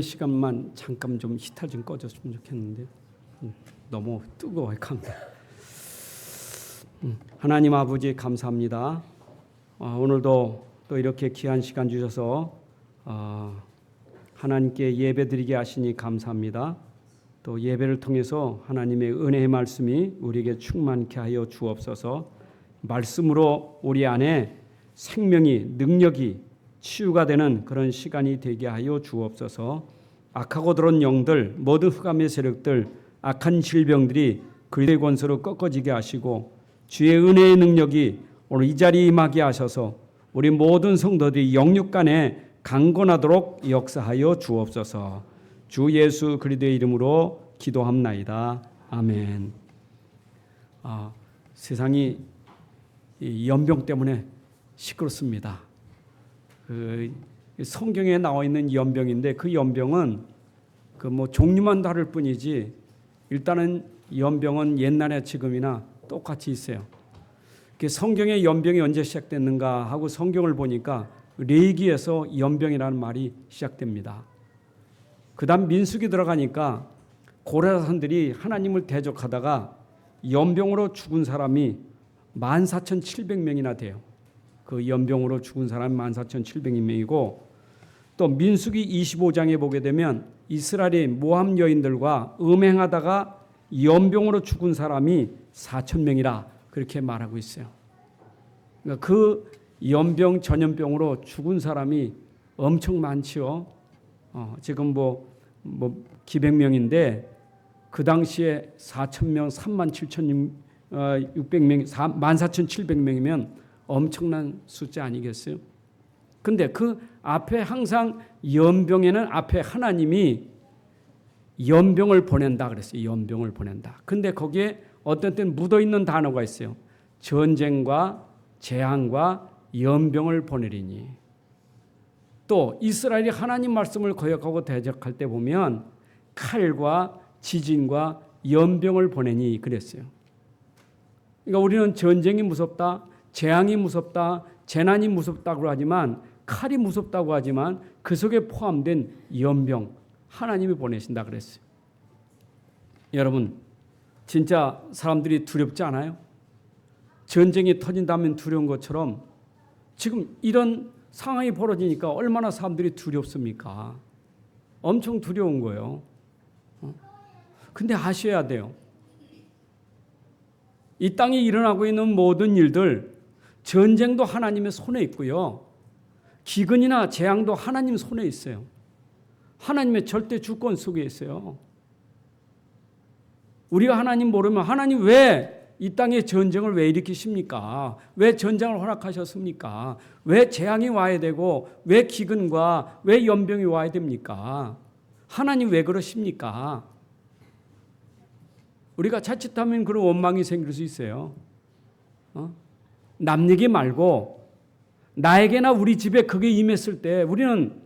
예배 시간만 잠깐 좀 히터 좀 꺼줬으면 좋겠는데 너무 뜨거워요. 감사. 하나님 아버지 감사합니다. 오늘도 또 이렇게 귀한 시간 주셔서 하나님께 예배드리게 하시니 감사합니다. 또 예배를 통해서 하나님의 은혜의 말씀이 우리에게 충만케 하여 주옵소서. 말씀으로 우리 안에 생명이 능력이 치유가 되는 그런 시간이 되게 하여 주옵소서. 악하고 들어온 영들, 모든 흑암의 세력들, 악한 질병들이 그리스도의 권세로 꺾어지게 하시고 주의 은혜의 능력이 오늘 이 자리에 임하게 하셔서 우리 모든 성도들이 영육간에 강건하도록 역사하여 주옵소서. 주 예수 그리스도의 이름으로 기도합나이다. 아멘. 세상이 이 연병 때문에 시끄럽습니다. 성경에 나와 있는 연병인데 그 연병은 종류만 다를 뿐이지 일단은 연병은 옛날에 지금이나 똑같이 있어요. 성경의 연병이 언제 시작됐는가 하고 성경을 보니까 레위기에서 연병이라는 말이 시작됩니다. 그 다음 민수기 들어가니까 고레사산들이 하나님을 대적하다가 연병으로 죽은 사람이 14,700명이나 돼요. 그 연병으로 죽은 사람이 14,700명이고 또 민수기 25장에 보게 되면 이스라엘의 모함 여인들과 음행하다가 연병으로 죽은 사람이 4,000명이라 그렇게 말하고 있어요. 그러니까 그 연병 전염병으로 죽은 사람이 엄청 많지요. 지금 기백명인데 그 당시에 4,000명, 37,600명, 14,700명이면 엄청난 숫자 아니겠어요? 근데 그 앞에 항상 연병에는 앞에 하나님이 연병을 보낸다 그랬어요. 연병을 보낸다. 근데 거기에 어떤 때는 묻어있는 단어가 있어요. 전쟁과 재앙과 연병을 보내리니. 또 이스라엘이 하나님 말씀을 거역하고 대적할 때 보면 칼과 지진과 연병을 보내니 그랬어요. 그러니까 우리는 전쟁이 무섭다, 재앙이 무섭다, 재난이 무섭다고 하지만 칼이 무섭다고 하지만 그 속에 포함된 연병 하나님이 보내신다 그랬어요. 여러분 진짜 사람들이 두렵지 않아요? 전쟁이 터진다면 두려운 것처럼 지금 이런 상황이 벌어지니까 얼마나 사람들이 두렵습니까? 엄청 두려운 거예요. 근데 아셔야 돼요. 이 땅에 일어나고 있는 모든 일들, 전쟁도 하나님의 손에 있고요. 기근이나 재앙도 하나님 손에 있어요. 하나님의 절대 주권 속에 있어요. 우리가 하나님 모르면 하나님 왜 이 땅에 전쟁을 왜 일으키십니까? 왜 전쟁을 허락하셨습니까? 왜 재앙이 와야 되고 왜 기근과 왜 연병이 와야 됩니까? 하나님 왜 그러십니까? 우리가 자칫하면 그런 원망이 생길 수 있어요. 남 얘기 말고 나에게나 우리 집에 그게 임했을 때 우리는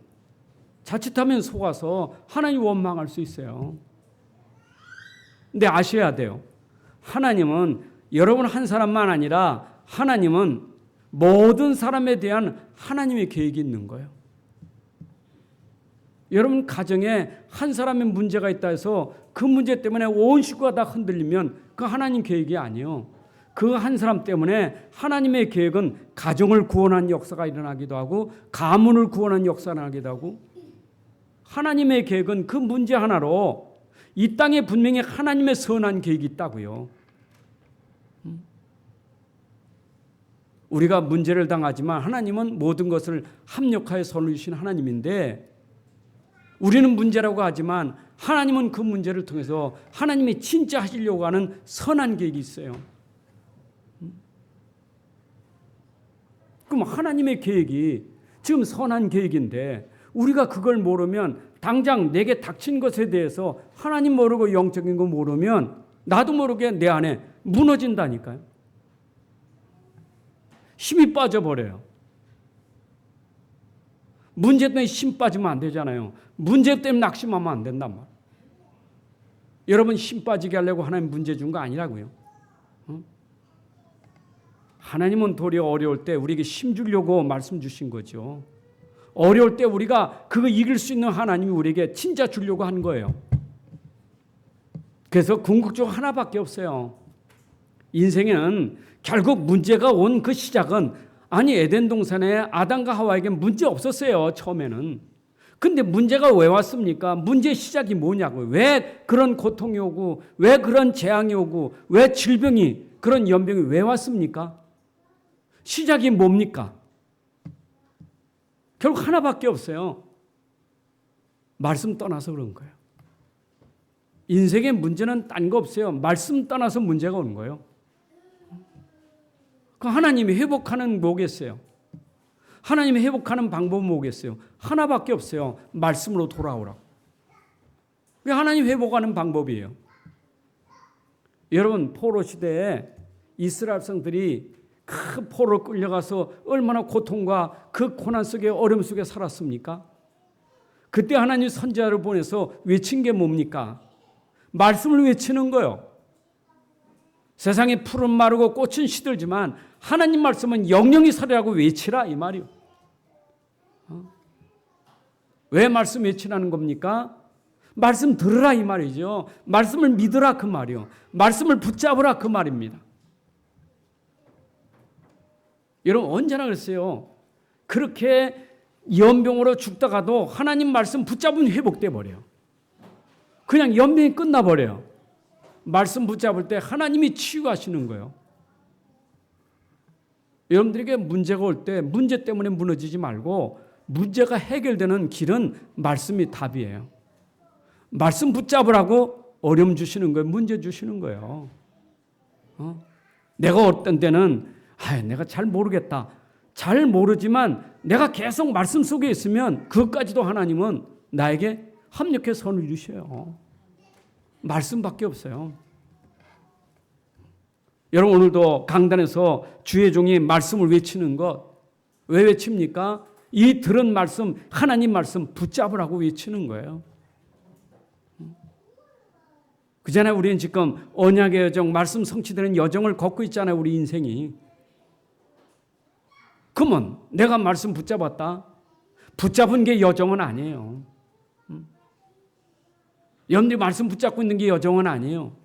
자칫하면 속아서 하나님 원망할 수 있어요. 근데 아셔야 돼요. 하나님은 여러분 한 사람만 아니라 하나님은 모든 사람에 대한 하나님의 계획이 있는 거예요. 여러분 가정에 한 사람의 문제가 있다 해서 그 문제 때문에 온 식구가 다 흔들리면 그 하나님 계획이 아니에요. 그 한 사람 때문에 하나님의 계획은 가정을 구원하는 역사가 일어나기도 하고 가문을 구원하는 역사가 일어나기도 하고 하나님의 계획은 그 문제 하나로 이 땅에 분명히 하나님의 선한 계획이 있다고요. 우리가 문제를 당하지만 하나님은 모든 것을 합력하여 선을 주신 하나님인데 우리는 문제라고 하지만 하나님은 그 문제를 통해서 하나님이 진짜 하시려고 하는 선한 계획이 있어요. 그럼 하나님의 계획이 지금 선한 계획인데 우리가 그걸 모르면 당장 내게 닥친 것에 대해서 하나님 모르고 영적인 거 모르면 나도 모르게 내 안에 무너진다니까요. 힘이 빠져버려요. 문제 때문에 힘 빠지면 안 되잖아요. 문제 때문에 낙심하면 안 된단 말이에요. 여러분 힘 빠지게 하려고 하나님 문제 준 거 아니라고요. 하나님은 도리어 어려울 때 우리에게 힘 주려고 말씀 주신 거죠. 어려울 때 우리가 그거 이길 수 있는 하나님이 우리에게 진짜 주려고 한 거예요. 그래서 궁극적으로 하나밖에 없어요. 인생에는 결국 문제가 온 그 시작은 아니 에덴 동산에 아담과 하와에게 문제 없었어요. 처음에는. 근데 문제가 왜 왔습니까? 문제의 시작이 뭐냐고요. 왜 그런 고통이 오고 왜 그런 재앙이 오고 왜 질병이 그런 연병이 왜 왔습니까? 시작이 뭡니까? 결국 하나밖에 없어요. 말씀 떠나서 그런 거예요. 인생의 문제는 딴 거 없어요. 말씀 떠나서 문제가 오는 거예요. 그 하나님이 회복하는 뭐겠어요? 하나님이 회복하는 방법은 뭐겠어요? 하나밖에 없어요. 말씀으로 돌아오라고. 그게 하나님 회복하는 방법이에요. 여러분 포로 시대에 이스라엘 백성들이 그 포로 끌려가서 얼마나 고통과 그 고난 속에 어려움 속에 살았습니까? 그때 하나님 선지자를 보내서 외친 게 뭡니까? 말씀을 외치는 거예요. 세상에 풀은 마르고 꽃은 시들지만 하나님 말씀은 영영이 살이라고 외치라 이 말이요. 왜 말씀 외치라는 겁니까? 말씀 들으라 이 말이죠. 말씀을 믿으라 그 말이요. 말씀을 붙잡으라 그 말입니다. 여러분 언제나 그랬어요. 그렇게 연병으로 죽다가도 하나님 말씀 붙잡으면 회복돼 버려요. 그냥 연병이 끝나버려요. 말씀 붙잡을 때 하나님이 치유하시는 거예요. 여러분들에게 문제가 올 때 문제 때문에 무너지지 말고 문제가 해결되는 길은 말씀이 답이에요. 말씀 붙잡으라고 어려움 주시는 거예요. 문제 주시는 거예요. 내가 어떤 때는 내가 잘 모르겠다. 잘 모르지만 내가 계속 말씀 속에 있으면 그것까지도 하나님은 나에게 합력해 선을 주셔요. 말씀밖에 없어요. 여러분 오늘도 강단에서 주의 종이 말씀을 외치는 것 왜 외칩니까? 이 들은 말씀 하나님 말씀 붙잡으라고 외치는 거예요. 그잖아요. 우리는 지금 언약의 여정 말씀 성취되는 여정을 걷고 있잖아요. 우리 인생이. 그러면 내가 말씀 붙잡았다. 붙잡은 게 여정은 아니에요. 여러분들이 말씀 붙잡고 있는 게 여정은 아니에요.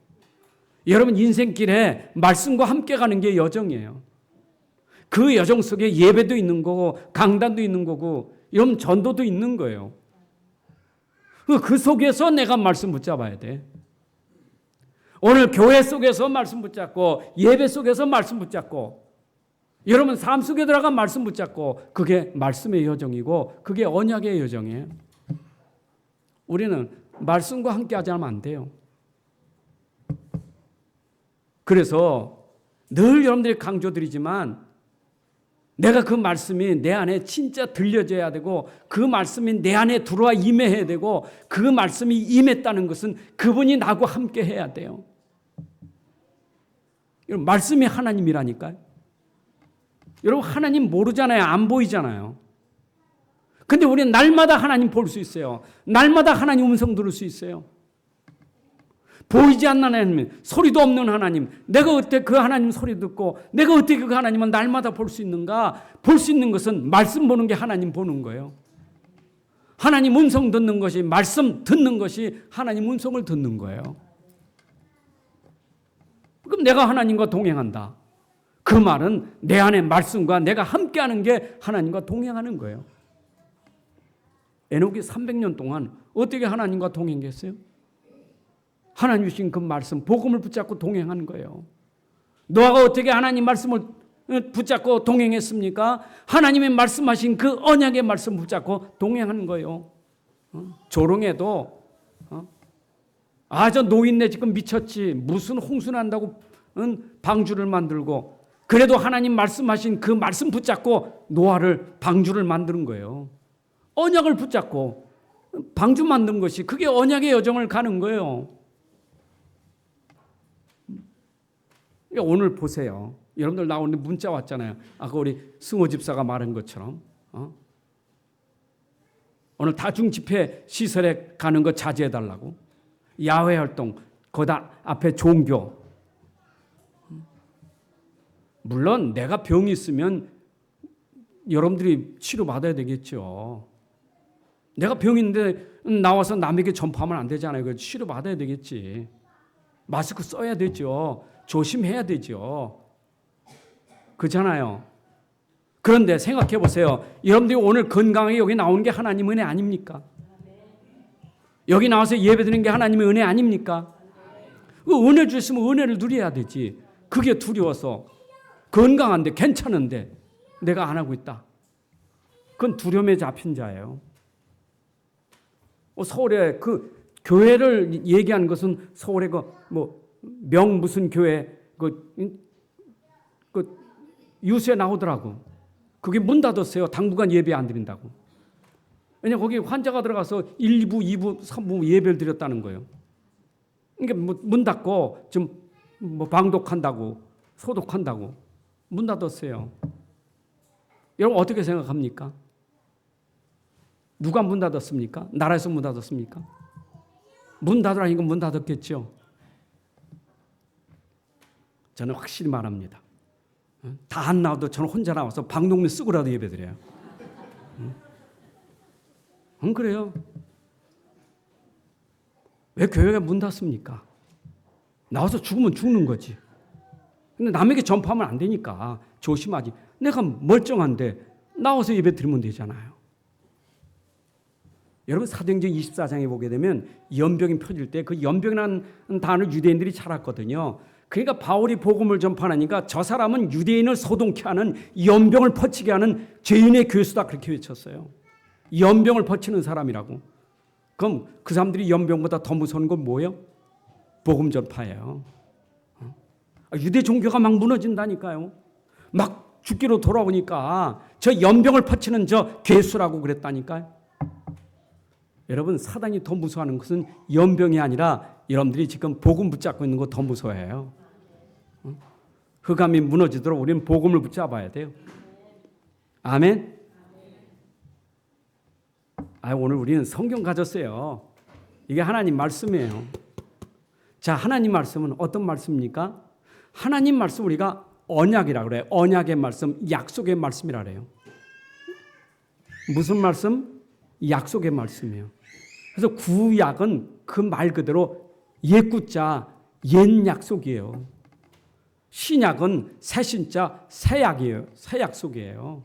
여러분 인생길에 말씀과 함께 가는 게 여정이에요. 그 여정 속에 예배도 있는 거고 강단도 있는 거고 여러분 전도도 있는 거예요. 그 속에서 내가 말씀 붙잡아야 돼. 오늘 교회 속에서 말씀 붙잡고 예배 속에서 말씀 붙잡고 여러분 삶 속에 들어가 말씀 붙잡고 그게 말씀의 여정이고 그게 언약의 여정이에요. 우리는 말씀과 함께 하지 않으면 안 돼요. 그래서 늘 여러분들이 강조드리지만 내가 그 말씀이 내 안에 진짜 들려져야 되고 그 말씀이 내 안에 들어와 임해야 되고 그 말씀이 임했다는 것은 그분이 나하고 함께 해야 돼요. 여러분 말씀이 하나님이라니까요. 여러분 하나님 모르잖아요. 안 보이잖아요. 근데 우리는 날마다 하나님 볼 수 있어요. 날마다 하나님 음성 들을 수 있어요. 보이지 않는 하나님, 소리도 없는 하나님, 내가 어떻게 그 하나님 소리 듣고 내가 어떻게 그 하나님은 날마다 볼 수 있는가? 볼 수 있는 것은 말씀 보는 게 하나님 보는 거예요. 하나님 음성 듣는 것이 말씀 듣는 것이 하나님 음성을 듣는 거예요. 그럼 내가 하나님과 동행한다. 그 말은 내 안에 말씀과 내가 함께하는 게 하나님과 동행하는 거예요. 에녹이 300년 동안 어떻게 하나님과 동행했어요? 하나님 주신 그 말씀, 복음을 붙잡고 동행하는 거예요. 노아가 어떻게 하나님 말씀을 붙잡고 동행했습니까? 하나님의 말씀하신 그 언약의 말씀 붙잡고 동행하는 거예요. 조롱해도 저 노인네 지금 미쳤지. 무슨 홍수 난다고 방주를 만들고 그래도 하나님 말씀하신 그 말씀 붙잡고 노아를 방주를 만드는 거예요. 언약을 붙잡고 방주 만든 것이 그게 언약의 여정을 가는 거예요. 오늘 보세요. 여러분들 나오는데 문자 왔잖아요. 아까 우리 승호 집사가 말한 것처럼 오늘 다중 집회 시설에 가는 거 자제해달라고. 야외 활동, 거기다 앞에 종교. 물론 내가 병이 있으면 여러분들이 치료받아야 되겠죠. 내가 병인데 나와서 남에게 전파하면 안 되잖아요. 그 치료받아야 되겠지. 마스크 써야 되죠. 조심해야 되죠. 그렇잖아요. 그런데 생각해 보세요. 여러분들이 오늘 건강하게 여기 나오는 게 하나님의 은혜 아닙니까? 여기 나와서 예배드리는 게 하나님의 은혜 아닙니까? 그 은혜 주시면 은혜를 누려야 되지. 그게 두려워서 건강한데 괜찮은데 내가 안 하고 있다. 그건 두려움에 잡힌 자예요. 서울에 그 교회를 얘기하는 것은 서울에 명 무슨 교회 그 뉴스에 나오더라고. 그게 문 닫았어요. 당분간 예배 안 드린다고. 왜냐면 거기 환자가 들어가서 1, 2부, 2부, 3부 예배를 드렸다는 거예요. 그러니까 문 닫고 좀 방독한다고 소독한다고 문 닫았어요. 여러분 어떻게 생각합니까? 누가 문 닫았습니까? 나라에서 문 닫았습니까? 문 닫으라니까 문 닫았겠죠. 저는 확실히 말합니다. 다 안 나와도 저는 혼자 나와서 방독면 쓰고라도 예배드려요. 안 그래요? 왜 교회가 문 닫습니까? 나와서 죽으면 죽는 거지. 근데 남에게 전파하면 안 되니까 조심하지. 내가 멀쩡한데 나와서 예배 드리면 되잖아요. 여러분 사도행전 24장에 보게 되면 연병이 펴질 때 그 연병이라는 단어를 유대인들이 잘 알거든요. 그러니까 바울이 복음을 전파하니까 저 사람은 유대인을 소동케 하는 연병을 퍼치게 하는 죄인의 교수다 그렇게 외쳤어요. 연병을 퍼치는 사람이라고. 그럼 그 사람들이 연병보다 더 무서운 건 뭐예요? 복음 전파예요. 유대 종교가 막 무너진다니까요. 막 죽기로 돌아오니까 저 연병을 퍼치는 저 괴수라고 그랬다니까요. 여러분 사단이 더 무서워하는 것은 연병이 아니라 여러분들이 지금 복음 붙잡고 있는 거 더 무서워해요. 흑암이 무너지도록 우리는 복음을 붙잡아야 돼요. 아멘. 오늘 우리는 성경 가졌어요. 이게 하나님 말씀이에요. 자, 하나님 말씀은 어떤 말씀입니까? 하나님 말씀 우리가 언약이라고 그래요. 언약의 말씀, 약속의 말씀이라 그래요. 무슨 말씀? 약속의 말씀이에요. 그래서 구약은 그 말 그대로 옛구자, 옛 약속이에요. 신약은 새신자, 새약이에요. 새 약속이에요.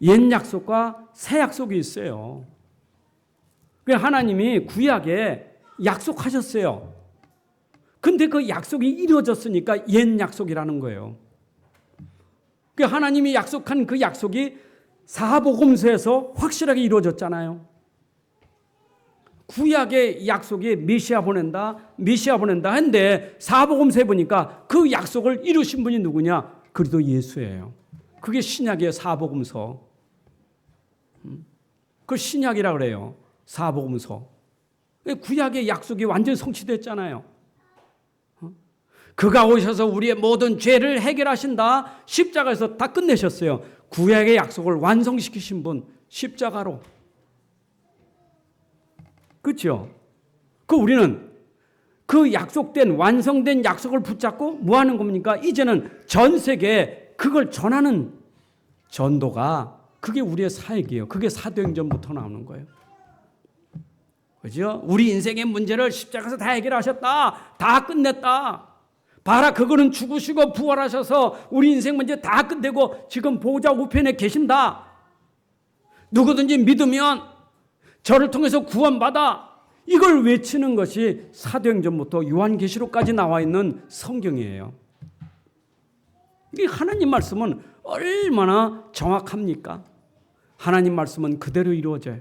옛 약속과 새 약속이 있어요. 하나님이 구약에 약속하셨어요. 근데 그 약속이 이루어졌으니까 옛 약속이라는 거예요. 하나님이 약속한 그 약속이 사복음서에서 확실하게 이루어졌잖아요. 구약의 약속이 메시아 보낸다 했는데 사복음서에 보니까 그 약속을 이루신 분이 누구냐? 그리스도 예수예요. 그게 신약의 사복음서. 그걸 신약이라고 그래요. 사복음서. 구약의 약속이 완전히 성취됐잖아요. 그가 오셔서 우리의 모든 죄를 해결하신다. 십자가에서 다 끝내셨어요. 구약의 약속을 완성시키신 분 십자가로. 그렇죠? 우리는 그 약속된 완성된 약속을 붙잡고 뭐 하는 겁니까? 이제는 전 세계에 그걸 전하는 전도가 그게 우리의 사역이에요. 그게 사도행전부터 나오는 거예요. 그죠? 우리 인생의 문제를 십자가에서 다 해결하셨다. 다 끝냈다. 봐라, 그거는 죽으시고 부활하셔서 우리 인생 문제 다 끝내고 지금 보좌 우편에 계신다. 누구든지 믿으면 저를 통해서 구원받아. 이걸 외치는 것이 사도행전부터 요한계시록까지 나와 있는 성경이에요. 이 하나님 말씀은 얼마나 정확합니까? 하나님 말씀은 그대로 이루어져요.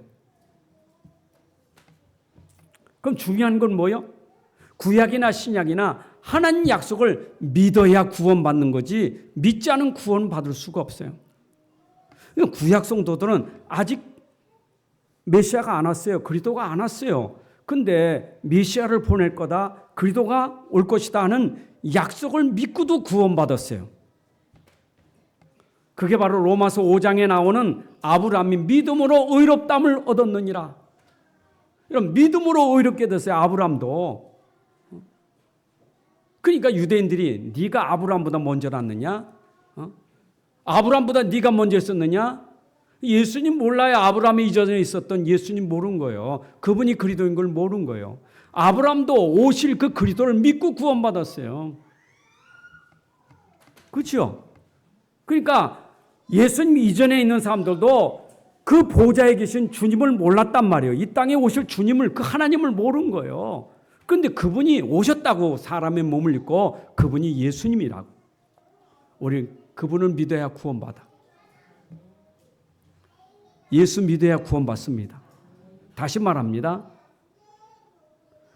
그럼 중요한 건 뭐예요? 구약이나 신약이나 하나님 약속을 믿어야 구원받는 거지 믿지 않으면 구원받을 수가 없어요. 구약 성도들은 아직 메시아가 안 왔어요. 그리스도가 안 왔어요. 근데 메시아를 보낼 거다. 그리스도가 올 것이다 하는 약속을 믿고도 구원받았어요. 그게 바로 로마서 5장에 나오는 아브라함이 믿음으로 의롭다함을 얻었느니라. 이런 믿음으로 의롭게 됐어요. 아브라함도. 그러니까 유대인들이 네가 아브라함보다 먼저 났느냐? 아브라함보다 네가 먼저 있었느냐? 예수님 몰라요. 아브라함이 이전에 있었던 예수님 모르는 거예요. 그분이 그리스도인 걸 모르는 거예요. 아브라함도 오실 그 그리스도를 믿고 구원받았어요. 그렇죠? 그러니까 예수님 이전에 있는 사람들도 그 보좌에 계신 주님을 몰랐단 말이에요. 이 땅에 오실 주님을, 그 하나님을 모르는 거예요. 그런데 그분이 오셨다고, 사람의 몸을 입고, 그분이 예수님이라고. 우리 그분을 믿어야 구원받아. 예수 믿어야 구원받습니다. 다시 말합니다.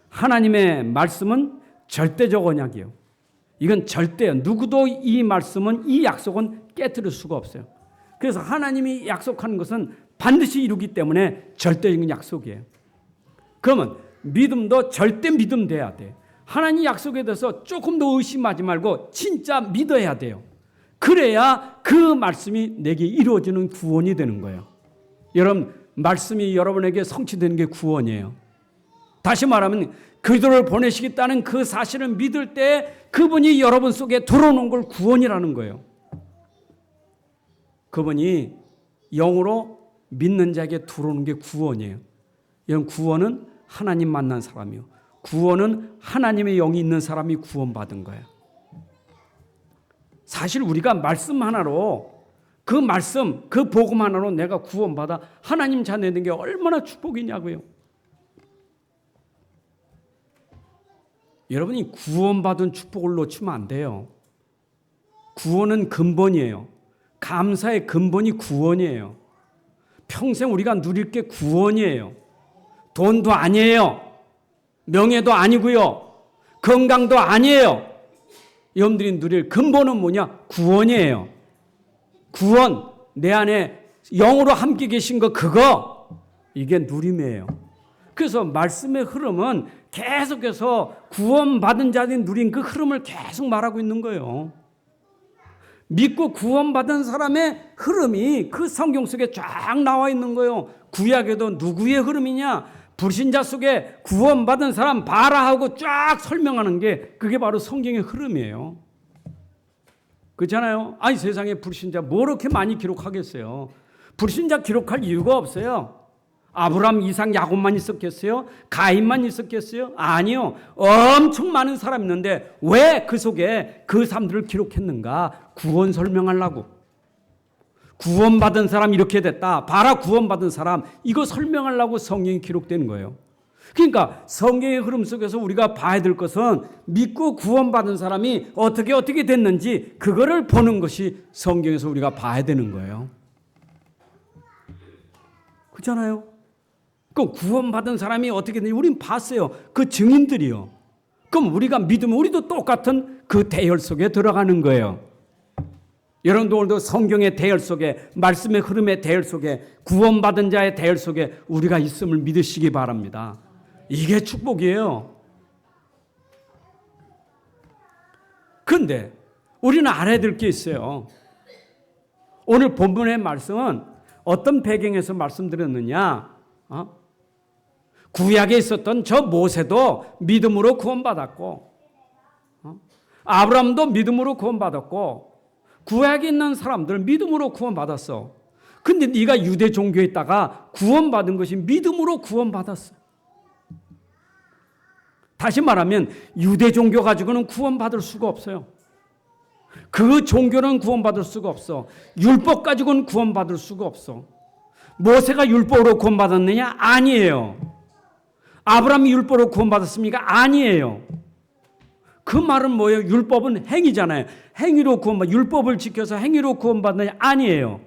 하나님의 말씀은 절대적 언약이에요. 이건 절대요. 누구도 이 말씀은, 이 약속은 깨뜨릴 수가 없어요. 그래서 하나님이 약속하는 것은 반드시 이루기 때문에 절대적인 약속이에요. 그러면 믿음도 절대 믿음 돼야 돼. 하나님 약속에 대해서 조금 더 의심하지 말고 진짜 믿어야 돼요. 그래야 그 말씀이 내게 이루어지는 구원이 되는 거예요. 여러분, 말씀이 여러분에게 성취되는 게 구원이에요. 다시 말하면 그리스도를 보내시겠다는 그 사실을 믿을 때 그분이 여러분 속에 들어오는 걸 구원이라는 거예요. 그분이 영으로 믿는 자에게 들어오는 게 구원이에요. 이런 구원은 하나님 만난 사람이요. 구원은 하나님의 영이 있는 사람이 구원받은 거예요. 사실 우리가 말씀 하나로, 그 말씀, 그 복음 하나로 내가 구원받아 하나님 자녀 되는 게 얼마나 축복이냐고요. 여러분이 구원받은 축복을 놓치면 안 돼요. 구원은 근본이에요. 감사의 근본이 구원이에요. 평생 우리가 누릴 게 구원이에요. 돈도 아니에요. 명예도 아니고요. 건강도 아니에요. 여러분들이 누릴 근본은 뭐냐? 구원이에요. 구원, 내 안에 영으로 함께 계신 거, 그거, 이게 누림이에요. 그래서 말씀의 흐름은 계속해서 구원받은 자들이 누린 그 흐름을 계속 말하고 있는 거예요. 믿고 구원받은 사람의 흐름이 그 성경 속에 쫙 나와 있는 거예요. 구약에도 누구의 흐름이냐? 불신자 속에 구원받은 사람 봐라 하고 쫙 설명하는 게 그게 바로 성경의 흐름이에요. 그렇잖아요. 아니, 세상에 불신자 뭐 이렇게 많이 기록하겠어요. 불신자 기록할 이유가 없어요. 아브라함, 이삭, 야곱만 있었겠어요? 가인만 있었겠어요? 아니요. 엄청 많은 사람이 있는데 왜 그 속에 그 사람들을 기록했는가? 구원 설명하려고. 구원받은 사람 이렇게 됐다. 봐라, 구원받은 사람. 이거 설명하려고 성경이 기록된 거예요. 그러니까 성경의 흐름 속에서 우리가 봐야 될 것은 믿고 구원받은 사람이 어떻게 됐는지 그거를 보는 것이 성경에서 우리가 봐야 되는 거예요. 그렇잖아요. 그럼 구원받은 사람이 어떻게 되는지 우린 봤어요. 그 증인들이요. 그럼 우리가 믿으면 우리도 똑같은 그 대열 속에 들어가는 거예요. 여러분도 오늘도 성경의 대열 속에, 말씀의 흐름의 대열 속에, 구원받은 자의 대열 속에 우리가 있음을 믿으시기 바랍니다. 이게 축복이에요. 그런데 우리는 알아야 될 게 있어요. 오늘 본문의 말씀은 어떤 배경에서 말씀드렸느냐? 구약에 있었던 저 모세도 믿음으로 구원받았고, 아브라함도 믿음으로 구원받았고, 구약에 있는 사람들은 믿음으로 구원받았어. 근데 네가 유대 종교에 있다가 구원받은 것이 믿음으로 구원받았어. 다시 말하면 유대 종교 가지고는 구원받을 수가 없어요. 그 종교는 구원받을 수가 없어. 율법 가지고는 구원받을 수가 없어. 모세가 율법으로 구원받았느냐? 아니에요. 아브라함이 율법으로 구원받았습니까? 아니에요. 그 말은 뭐예요? 율법은 행위잖아요. 행위로 구원받, 율법을 지켜서 행위로 구원받느냐? 아니에요.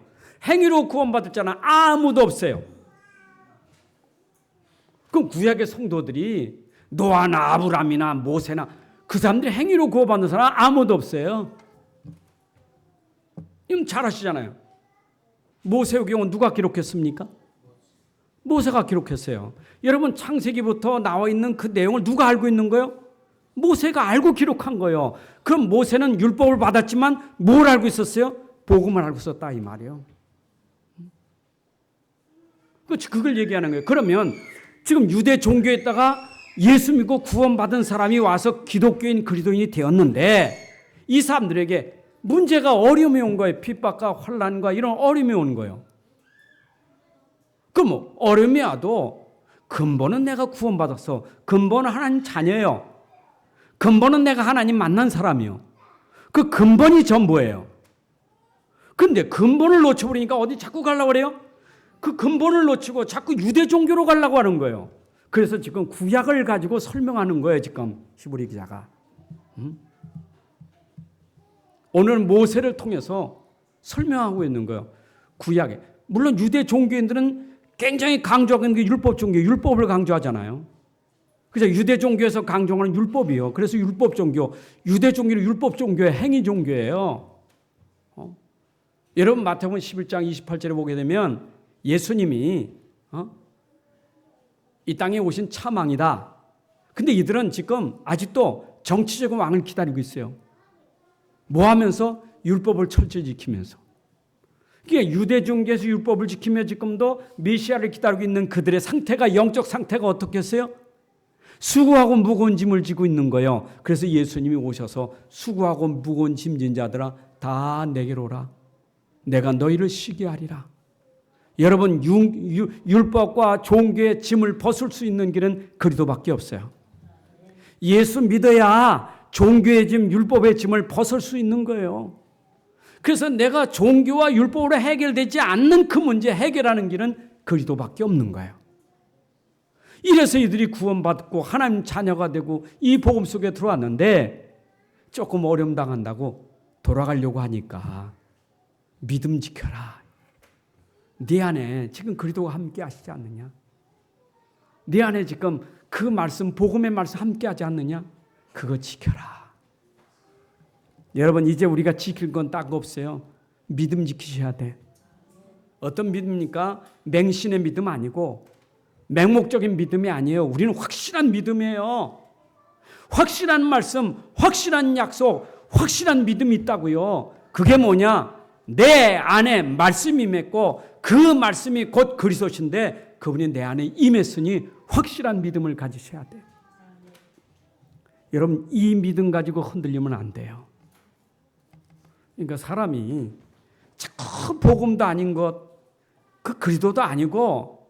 행위로 구원받았잖아. 아무도 없어요. 그럼 구약의 성도들이 노아나 아브라함이나 모세나 그 사람들이 행위로 구원받는 사람 아무도 없어요. 이건 잘 아시잖아요. 모세오경은 누가 기록했습니까? 모세가 기록했어요. 여러분, 창세기부터 나와 있는 그 내용을 누가 알고 있는 거예요? 모세가 알고 기록한 거예요. 그럼 모세는 율법을 받았지만 뭘 알고 있었어요? 복음을 알고 있었다 이 말이에요. 그걸 얘기하는 거예요. 그러면 지금 유대 종교에 있다가 예수 믿고 구원받은 사람이 와서 기독교인 그리스도인이 되었는데 이 사람들에게 문제가 어려움이 온 거예요. 핍박과 환난과 이런 어려움이 온 거예요. 그럼 어려움이 와도 근본은 내가 구원받았어. 근본은 하나님 자녀예요. 근본은 내가 하나님 만난 사람이요. 그 근본이 전부예요. 근데 근본을 놓쳐버리니까 어디 자꾸 가려고 그래요? 그 근본을 놓치고 자꾸 유대 종교로 가려고 하는 거예요. 그래서 지금 구약을 가지고 설명하는 거예요. 지금 히브리 기자가. 오늘 모세를 통해서 설명하고 있는 거예요. 구약에. 물론 유대 종교인들은 굉장히 강조하는 게 율법 종교, 율법을 강조하잖아요. 그래서 유대 종교에서 강조하는 율법이요. 그래서 율법 종교, 유대 종교는 율법 종교의 행위 종교예요. 여러분 마태복음 11장 28절에 보게 되면 예수님이 이 땅에 오신 참왕이다. 근데 이들은 지금 아직도 정치적인 왕을 기다리고 있어요. 뭐 하면서? 율법을 철저히 지키면서. 그러니까 유대 종교에서 율법을 지키며 지금도 메시아를 기다리고 있는 그들의 상태가, 영적 상태가 어떻겠어요? 수고하고 무거운 짐을 지고 있는 거예요. 그래서 예수님이 오셔서 수고하고 무거운 짐진 자들아 다 내게로 오라. 내가 너희를 쉬게 하리라. 여러분 율법과 종교의 짐을 벗을 수 있는 길은 그리스도밖에 없어요. 예수 믿어야 종교의 짐, 율법의 짐을 벗을 수 있는 거예요. 그래서 내가 종교와 율법으로 해결되지 않는 그 문제 해결하는 길은 그리스도밖에 없는 거예요. 이래서 이들이 구원받고 하나님 자녀가 되고 이 복음 속에 들어왔는데 조금 어려움 당한다고 돌아가려고 하니까 믿음 지켜라. 네 안에 지금 그리스도가 함께 하시지 않느냐? 네 안에 지금 그 말씀, 복음의 말씀 함께 하지 않느냐? 그거 지켜라. 여러분 이제 우리가 지킬 건 딴 거 없어요. 믿음 지키셔야 돼. 어떤 믿음입니까? 맹신의 믿음 아니고 맹목적인 믿음이 아니에요. 우리는 확실한 믿음이에요. 확실한 말씀, 확실한 약속, 확실한 믿음이 있다고요. 그게 뭐냐? 내 안에 말씀이 맺고 그 말씀이 곧 그리스도신데 그분이 내 안에 임했으니 확실한 믿음을 가지셔야 돼요. 여러분 이 믿음 가지고 흔들리면 안 돼요. 그러니까 사람이 자꾸 복음도 아닌 것, 그 그리스도도 아니고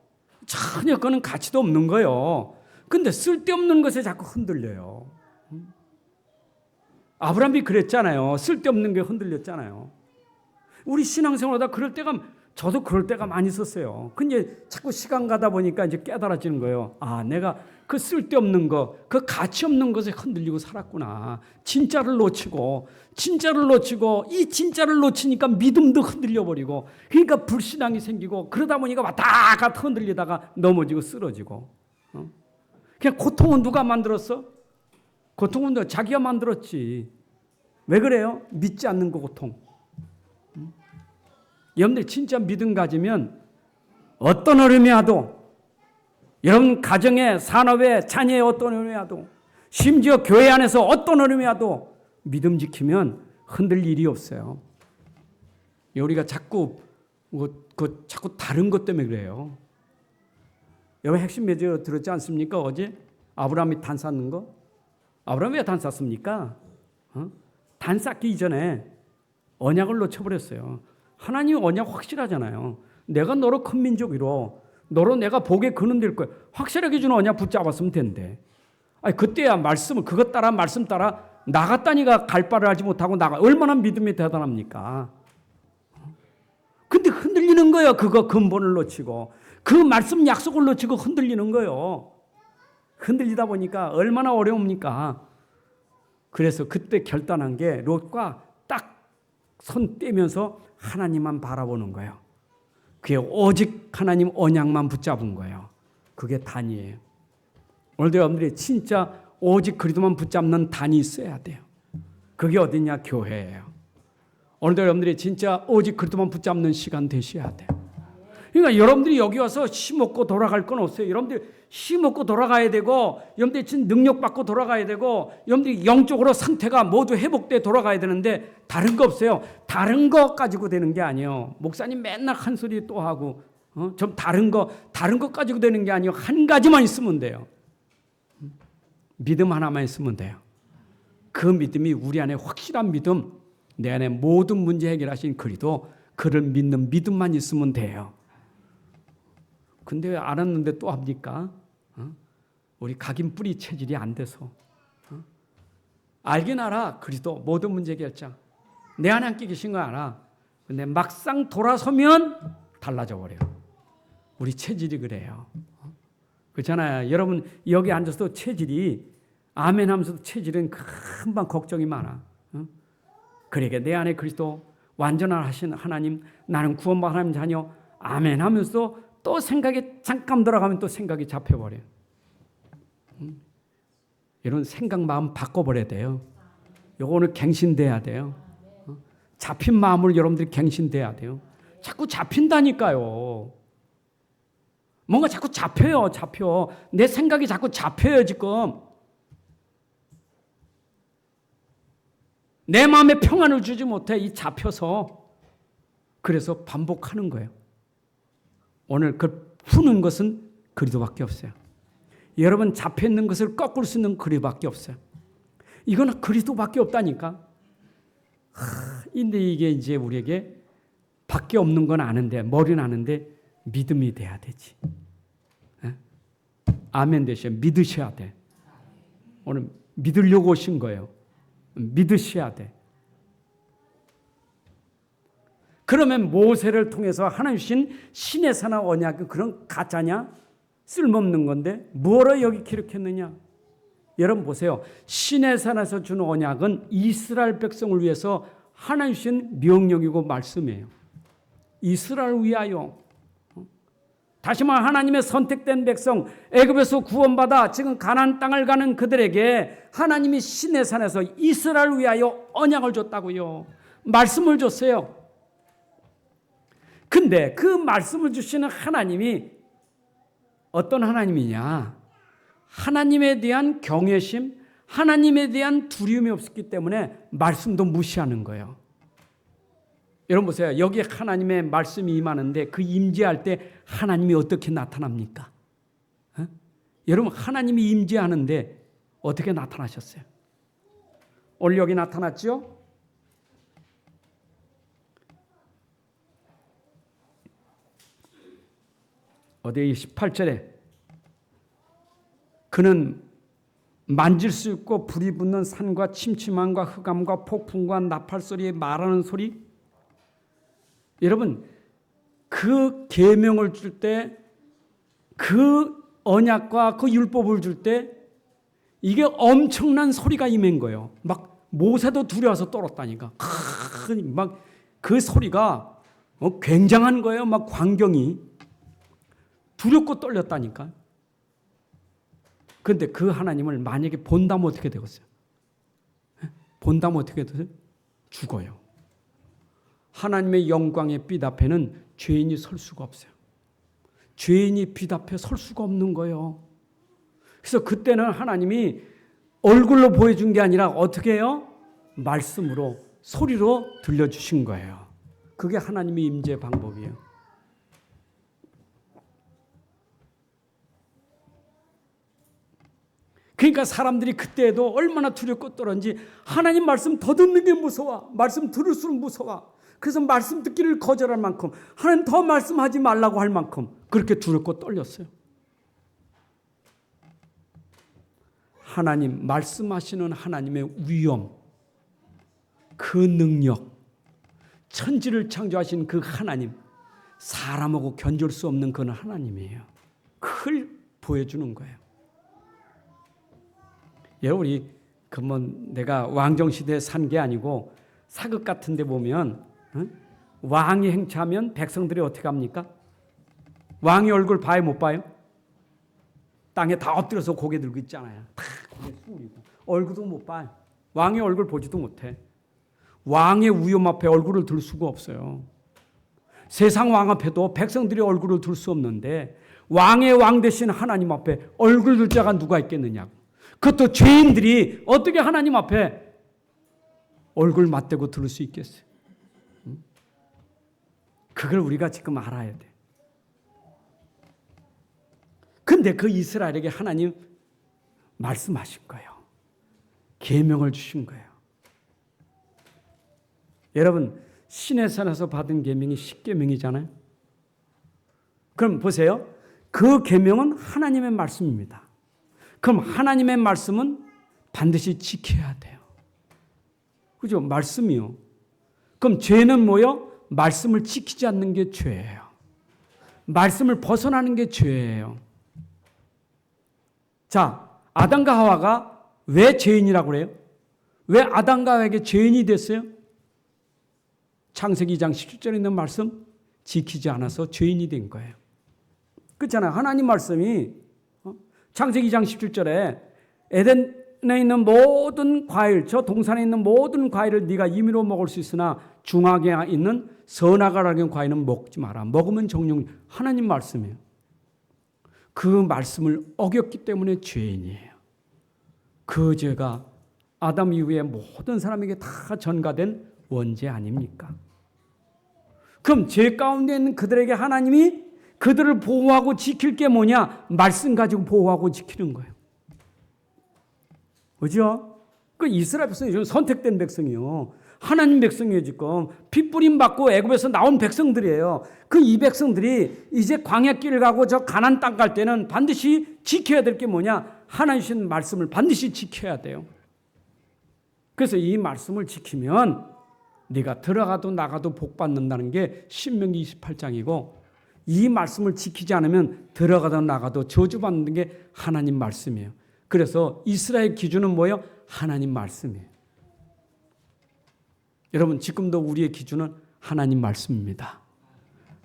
전혀 그는 가치도 없는 거예요. 근데 쓸데없는 것에 자꾸 흔들려요. 아브라함이 그랬잖아요. 쓸데없는 게 흔들렸잖아요. 우리 신앙생활하다 그럴 때가, 저도 그럴 때가 많이 있었어요. 근데 자꾸 시간 가다 보니까 이제 깨달아지는 거예요. 아, 내가 그 쓸데없는 거, 그 가치 없는 것에 흔들리고 살았구나. 진짜를 놓치고 이 진짜를 놓치니까 믿음도 흔들려버리고, 그러니까 불신앙이 생기고, 그러다 보니까 왔다 갔다 흔들리다가 넘어지고 쓰러지고. 그냥 고통은 누가 만들었어? 고통은 자기가 만들었지. 왜 그래요? 믿지 않는 거 고통. 여러분들 진짜 믿음 가지면 어떤 어려움이 와도, 여러분 가정에, 산업에, 자녀에 어떤 어려움이 와도, 심지어 교회 안에서 어떤 어려움이 와도 믿음 지키면 흔들 일이 없어요. 우리가 자꾸 자꾸 다른 것 때문에 그래요. 여러분 핵심 메시지 들었지 않습니까? 어제 아브라함이 단 쌓는 거. 아브라함이 왜 단 쌓습니까? 단 쌓기 이전에 언약을 놓쳐버렸어요. 하나님 언약 확실하잖아요. 내가 너로 큰 민족 이뤄, 너로 내가 복에 근원 될 거야. 확실하게 주는 언약 붙잡았으면 된대. 아니 그때야 말씀을 그것 따라 말씀 따라 나갔다니까 갈 바를 알지 못하고 나가. 얼마나 믿음이 대단합니까? 근데 흔들리는 거예요. 그거 근본을 놓치고 그 말씀 약속을 놓치고 흔들리는 거예요. 흔들리다 보니까 얼마나 어려웁니까? 그래서 그때 결단한 게 롯과 딱 손 떼면서 하나님만 바라보는 거예요. 그게 오직 하나님 언약만 붙잡은 거예요. 그게 단이에요. 오늘도 여러분들이 진짜 오직 그리스도만 붙잡는 단이 있어야 돼요. 그게 어디냐? 교회예요. 오늘도 여러분들이 진짜 오직 그리스도만 붙잡는 시간 되셔야 돼요. 그러니까 여러분들이 여기 와서 힘없고 돌아갈 건 없어요. 여러분들이 힘없고 돌아가야 되고, 여러분들이 진 능력 받고 돌아가야 되고, 여러분들이 영적으로 상태가 모두 회복돼 돌아가야 되는데 다른 거 없어요. 다른 거 가지고 되는 게 아니에요. 목사님 맨날 한 소리 또 하고, 좀 다른 거 가지고 되는 게 아니에요. 한 가지만 있으면 돼요. 믿음 하나만 있으면 돼요. 그 믿음이 우리 안에 확실한 믿음, 내 안에 모든 문제 해결하신 그리도 그를 믿는 믿음만 있으면 돼요. 근데 왜 알았는데 또 합니까? 우리 각인 뿌리 체질이 안 돼서. 알긴 알아. 그리도 모든 문제 결정. 내 안에 함께 계신 거 알아. 근데 막상 돌아서면 달라져 버려요. 우리 체질이 그래요. 그렇잖아요. 여러분 여기 앉아서 체질이 아멘 하면서도 체질은 금방 걱정이 많아. 그러게 내 안에 그리스도 완전하신 하나님, 나는 구원받은 하나님 자녀, 아멘 하면서 또 생각이 잠깐 들어가면 또 생각이 잡혀버려요. 이런 생각 마음 바꿔버려야 돼요. 요거 오늘 갱신돼야 돼요. 잡힌 마음을 여러분들이 갱신돼야 돼요. 자꾸 잡힌다니까요. 뭔가 자꾸 잡혀. 내 생각이 자꾸 잡혀요 지금. 내 마음에 평안을 주지 못해 이 잡혀서. 그래서 반복하는 거예요. 오늘 그 푸는 것은 그리도밖에 없어요. 여러분 잡혀있는 것을 꺾을 수 있는 그리도밖에 없어요. 이건 그리도밖에 없다니까. 근데 이게 이제 우리에게 밖에 없는 건 아는데, 머리는 아는데 믿음이 돼야 되지. 아멘 되셔야 믿으셔야 돼. 오늘 믿으려고 오신 거예요. 믿으셔야 돼. 그러면 모세를 통해서 하나님 주신 신의 산하 언약은 그런 가짜냐? 쓸모없는 건데 뭐로 여기 기록했느냐? 여러분 보세요. 신의 산에서 주는 언약은 이스라엘 백성을 위해서 하나님 주신 명령이고 말씀이에요. 이스라엘을 위하여. 다시 말해 하나님의 선택된 백성, 애굽에서 구원받아 지금 가나안 땅을 가는 그들에게 하나님이 신의 산에서 이스라엘을 위하여 언약을 줬다고요. 말씀을 줬어요. 근데 그 말씀을 주시는 하나님이 어떤 하나님이냐? 하나님에 대한 경외심, 하나님에 대한 두려움이 없었기 때문에 말씀도 무시하는 거예요. 여러분 보세요. 여기 하나님의 말씀이 임하는데 그 임재할 때 하나님이 어떻게 나타납니까? 여러분 하나님이 임재하는데 어떻게 나타나셨어요? 오늘 여기 나타났죠? 어디 18절에 그는 만질 수 있고 불이 붙는 산과 침침함과 흑암과 폭풍과 나팔소리에 말하는 소리. 여러분 그 계명을 줄 때, 그 언약과 그 율법을 줄 때 이게 엄청난 소리가 임한 거예요. 막 모세도 두려워서 떨었다니까. 막 그 소리가 굉장한 거예요. 막 광경이 두렵고 떨렸다니까. 그런데 그 하나님을 만약에 본다면 어떻게 되겠어요? 본다면 어떻게 되세요? 죽어요. 하나님의 영광의 빛 앞에는 죄인이 설 수가 없어요. 죄인이 빛 앞에 설 수가 없는 거예요. 그래서 그때는 하나님이 얼굴로 보여준 게 아니라 어떻게 해요? 말씀으로, 소리로 들려주신 거예요. 그게 하나님의 임재 방법이에요. 그러니까 사람들이 그때에도 얼마나 두렵고 떨었는지 하나님 말씀 더 듣는 게 무서워. 말씀 들을수록 무서워. 그래서 말씀 듣기를 거절할 만큼, 하나님 더 말씀하지 말라고 할 만큼 그렇게 두렵고 떨렸어요. 하나님, 말씀하시는 하나님의 위엄, 그 능력, 천지를 창조하신 그 하나님, 사람하고 견줄 수 없는 그런 하나님이에요. 그걸 보여주는 거예요. 우리 내가 왕정시대에 산 게 아니고 사극 같은 데 보면 왕이 행차하면 백성들이 어떻게 합니까? 왕의 얼굴 봐요 못 봐요? 땅에 다 엎드려서 고개 들고 있잖아요. 다 고개 숙이고 얼굴도 못 봐요. 왕의 얼굴 보지도 못해. 왕의 위엄 앞에 얼굴을 들 수가 없어요. 세상 왕 앞에도 백성들이 얼굴을 들 수 없는데 왕의 왕 되신 하나님 앞에 얼굴 들 자가 누가 있겠느냐고. 그것도 죄인들이 어떻게 하나님 앞에 얼굴 맞대고 들을 수 있겠어요? 그걸 우리가 지금 알아야 돼. 근데 그 이스라엘에게 하나님 말씀하신 거예요. 계명을 주신 거예요. 여러분 시내산에서 받은 계명이 10계명이잖아요. 그럼 보세요. 그 계명은 하나님의 말씀입니다. 그럼 하나님의 말씀은 반드시 지켜야 돼요. 그죠? 말씀이요. 그럼 죄는 뭐요? 말씀을 지키지 않는 게 죄예요. 말씀을 벗어나는 게 죄예요. 자, 아담과 하와가 왜 죄인이라고 그래요? 왜 아담과 하와에게 죄인이 됐어요? 창세기 2장 17절에 있는 말씀 지키지 않아서 죄인이 된 거예요. 그렇잖아요. 하나님 말씀이 창세기 2장 17절에 에덴에 있는 모든 과일, 저 동산에 있는 모든 과일을 네가 임의로 먹을 수 있으나 중앙에 있는 선악과라는 과일은 먹지 마라. 먹으면 정령. 하나님 말씀이에요. 그 말씀을 어겼기 때문에 죄인이에요. 그 죄가 아담 이후에 모든 사람에게 다 전가된 원죄 아닙니까? 그럼 죄 가운데 있는 그들에게 하나님이 그들을 보호하고 지킬 게 뭐냐? 말씀 가지고 보호하고 지키는 거예요. 그죠? 그 이스라엘 백성이 선택된 백성이요. 하나님 백성이에요. 지금 핏부림 받고 애굽에서 나온 백성들이에요. 그 이 백성들이 이제 광야길을 가고 저 가나안 땅 갈 때는 반드시 지켜야 될 게 뭐냐? 하나님 주신 말씀을 반드시 지켜야 돼요. 그래서 이 말씀을 지키면 네가 들어가도 나가도 복 받는다는 게 신명기 28장이고 이 말씀을 지키지 않으면 들어가도 나가도 저주받는 게 하나님 말씀이에요. 그래서 이스라엘 기준은 뭐예요? 하나님 말씀이에요. 여러분 지금도 우리의 기준은 하나님 말씀입니다.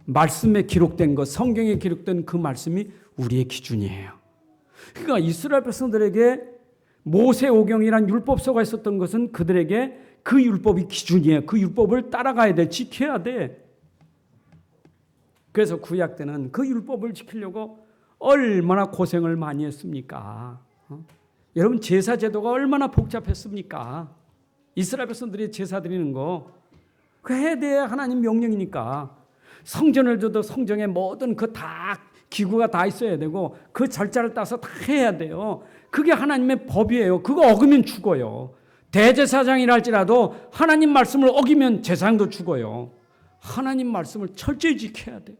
말씀에 기록된 것, 성경에 기록된 그 말씀이 우리의 기준이에요. 그러니까 이스라엘 백성들에게 모세오경이란 율법서가 있었던 것은 그들에게 그 율법이 기준이에요. 그 율법을 따라가야 돼. 지켜야 돼. 그래서 구약 때는 그 율법을 지키려고 얼마나 고생을 많이 했습니까? 여러분 제사 제도가 얼마나 복잡했습니까? 이스라엘 백성들이 제사 드리는 거 그 해야 돼. 하나님 명령이니까. 성전을 줘도 성전에 모든 그 다 기구가 다 있어야 되고 그 절차를 따서 다 해야 돼요. 그게 하나님의 법이에요. 그거 어기면 죽어요. 대제사장이라 할지라도 하나님 말씀을 어기면 제사장도 죽어요. 하나님 말씀을 철저히 지켜야 돼.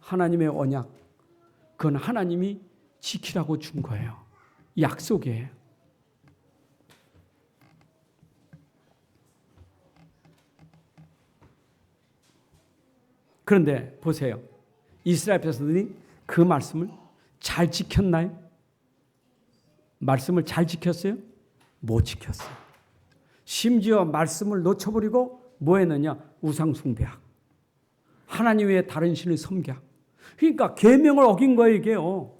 하나님의 언약, 그건 하나님이 지키라고 준 거예요. 약속이에요. 그런데 보세요. 이스라엘 백성들이 그 말씀을 잘 지켰나요? 말씀을 잘 지켰어요? 못 지켰어요. 심지어 말씀을 놓쳐버리고 뭐 했느냐? 우상 숭배하고 하나님 외에 다른 신을 섬겨. 그러니까 계명을 어긴 거예요, 이게요.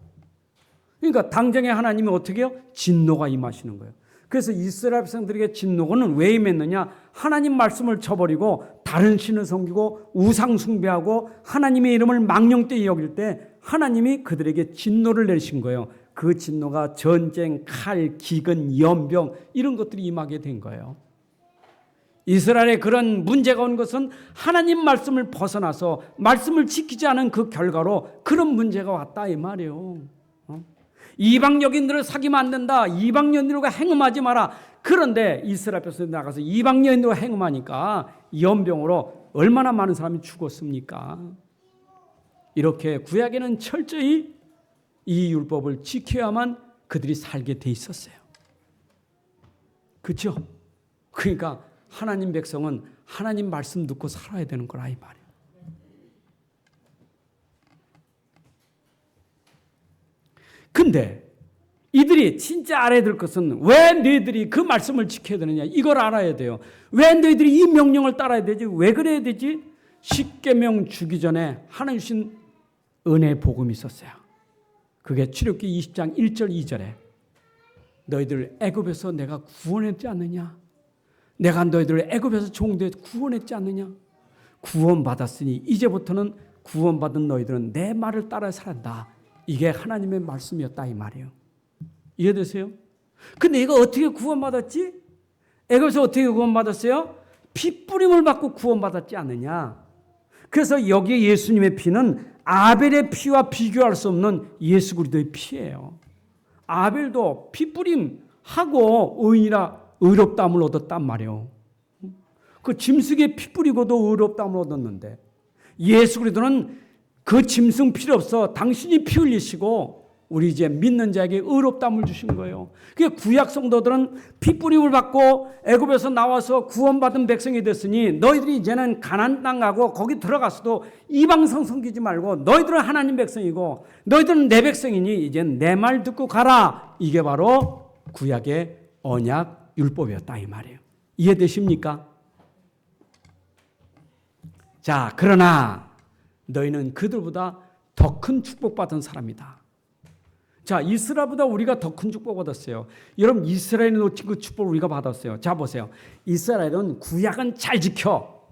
그러니까 당장에 하나님이 어떻게 해요? 진노가 임하시는 거예요. 그래서 이스라엘 백성들에게 진노는 왜 임했느냐? 하나님 말씀을 쳐버리고 다른 신을 섬기고 우상 숭배하고 하나님의 이름을 망령되이 여길 때 하나님이 그들에게 진노를 내리신 거예요. 그 진노가 전쟁, 칼, 기근, 연병 이런 것들이 임하게 된 거예요. 이스라엘에 그런 문제가 온 것은 하나님 말씀을 벗어나서 말씀을 지키지 않은 그 결과로 그런 문제가 왔다 이 말이에요. 이방 여인들을 사귀면 안 된다. 이방 여인들과 행음하지 마라. 그런데 이스라엘 백성들이 나가서 이방 여인들과 행음하니까 연병으로 얼마나 많은 사람이 죽었습니까? 이렇게 구약에는 철저히 이 율법을 지켜야만 그들이 살게 돼 있었어요. 그렇죠? 그러니까 하나님 백성은 하나님 말씀 듣고 살아야 되는 거라 이 말이에요. 근데 이들이 진짜 알아야 될 것은 왜 너희들이 그 말씀을 지켜야 되느냐 이걸 알아야 돼요. 왜 너희들이 이 명령을 따라야 되지? 왜 그래야 되지? 십계명 주기 전에 하나님 주신 은혜의 복음이 있었어요. 그게 출애굽기 20장 1절 2절에 너희들 애굽에서 내가 구원했지 않느냐? 내가 너희들을 애굽에서 종되어 구원했지 않느냐? 구원받았으니 이제부터는 구원받은 너희들은 내 말을 따라 살았다. 이게 하나님의 말씀이었다 이 말이에요. 이해되세요? 근데 이거 어떻게 구원받았지? 애굽에서 어떻게 구원받았어요? 피 뿌림을 받고 구원받았지 않느냐? 그래서 여기에 예수님의 피는 아벨의 피와 비교할 수 없는 예수 그리스도의 피예요. 아벨도 피 뿌림하고 의인이라 의롭다함을 얻었단 말이에요. 그 짐승에 피 뿌리고도 의롭다함을 얻었는데 예수 그리스도는 그 짐승 필요 없어. 당신이 피 흘리시고 우리 이제 믿는 자에게 의롭다함을 주신 거예요. 그게 구약 성도들은 피 뿌림을 받고 애굽에서 나와서 구원받은 백성이 됐으니 너희들이 이제는 가나안 땅 가고 거기 들어가서도 이방성 섬기지 말고 너희들은 하나님 백성이고 너희들은 내 백성이니 이제 내 말 듣고 가라. 이게 바로 구약의 언약 율법이었다 이 말이에요. 이해되십니까? 자, 그러나 너희는 그들보다 더 큰 축복받은 사람이다. 자, 이스라엘보다 우리가 더 큰 축복 받았어요. 여러분, 이스라엘이 놓친 그 축복을 우리가 받았어요. 자, 보세요. 이스라엘은 구약은 잘 지켜.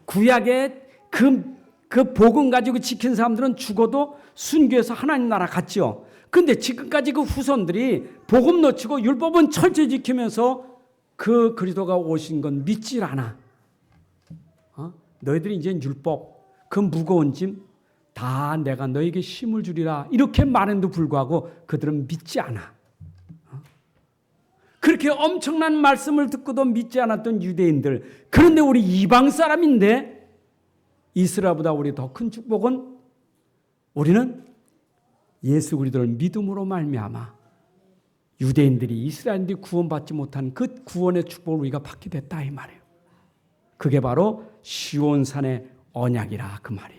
구약의 그 복음 가지고 지킨 사람들은 죽어도 순교해서 하나님 나라 갔지요. 근데 지금까지 그 후손들이 복음 놓치고 율법은 철저히 지키면서 그 그리스도가 오신 건 믿질 않아. 너희들이 이제 율법, 그 무거운 짐 다 내가 너에게 힘을 주리라 이렇게 말했는데도 불구하고 그들은 믿지 않아. 그렇게 엄청난 말씀을 듣고도 믿지 않았던 유대인들, 그런데 우리 이방 사람인데 이스라엘보다 우리 더 큰 축복은 우리는 예수 그리스도를 믿음으로 말미암아 유대인들이 이스라엘인들이 구원받지 못한 그 구원의 축복을 우리가 받게 됐다 이 말이에요. 그게 바로 시온산의 언약이라 그 말이에요.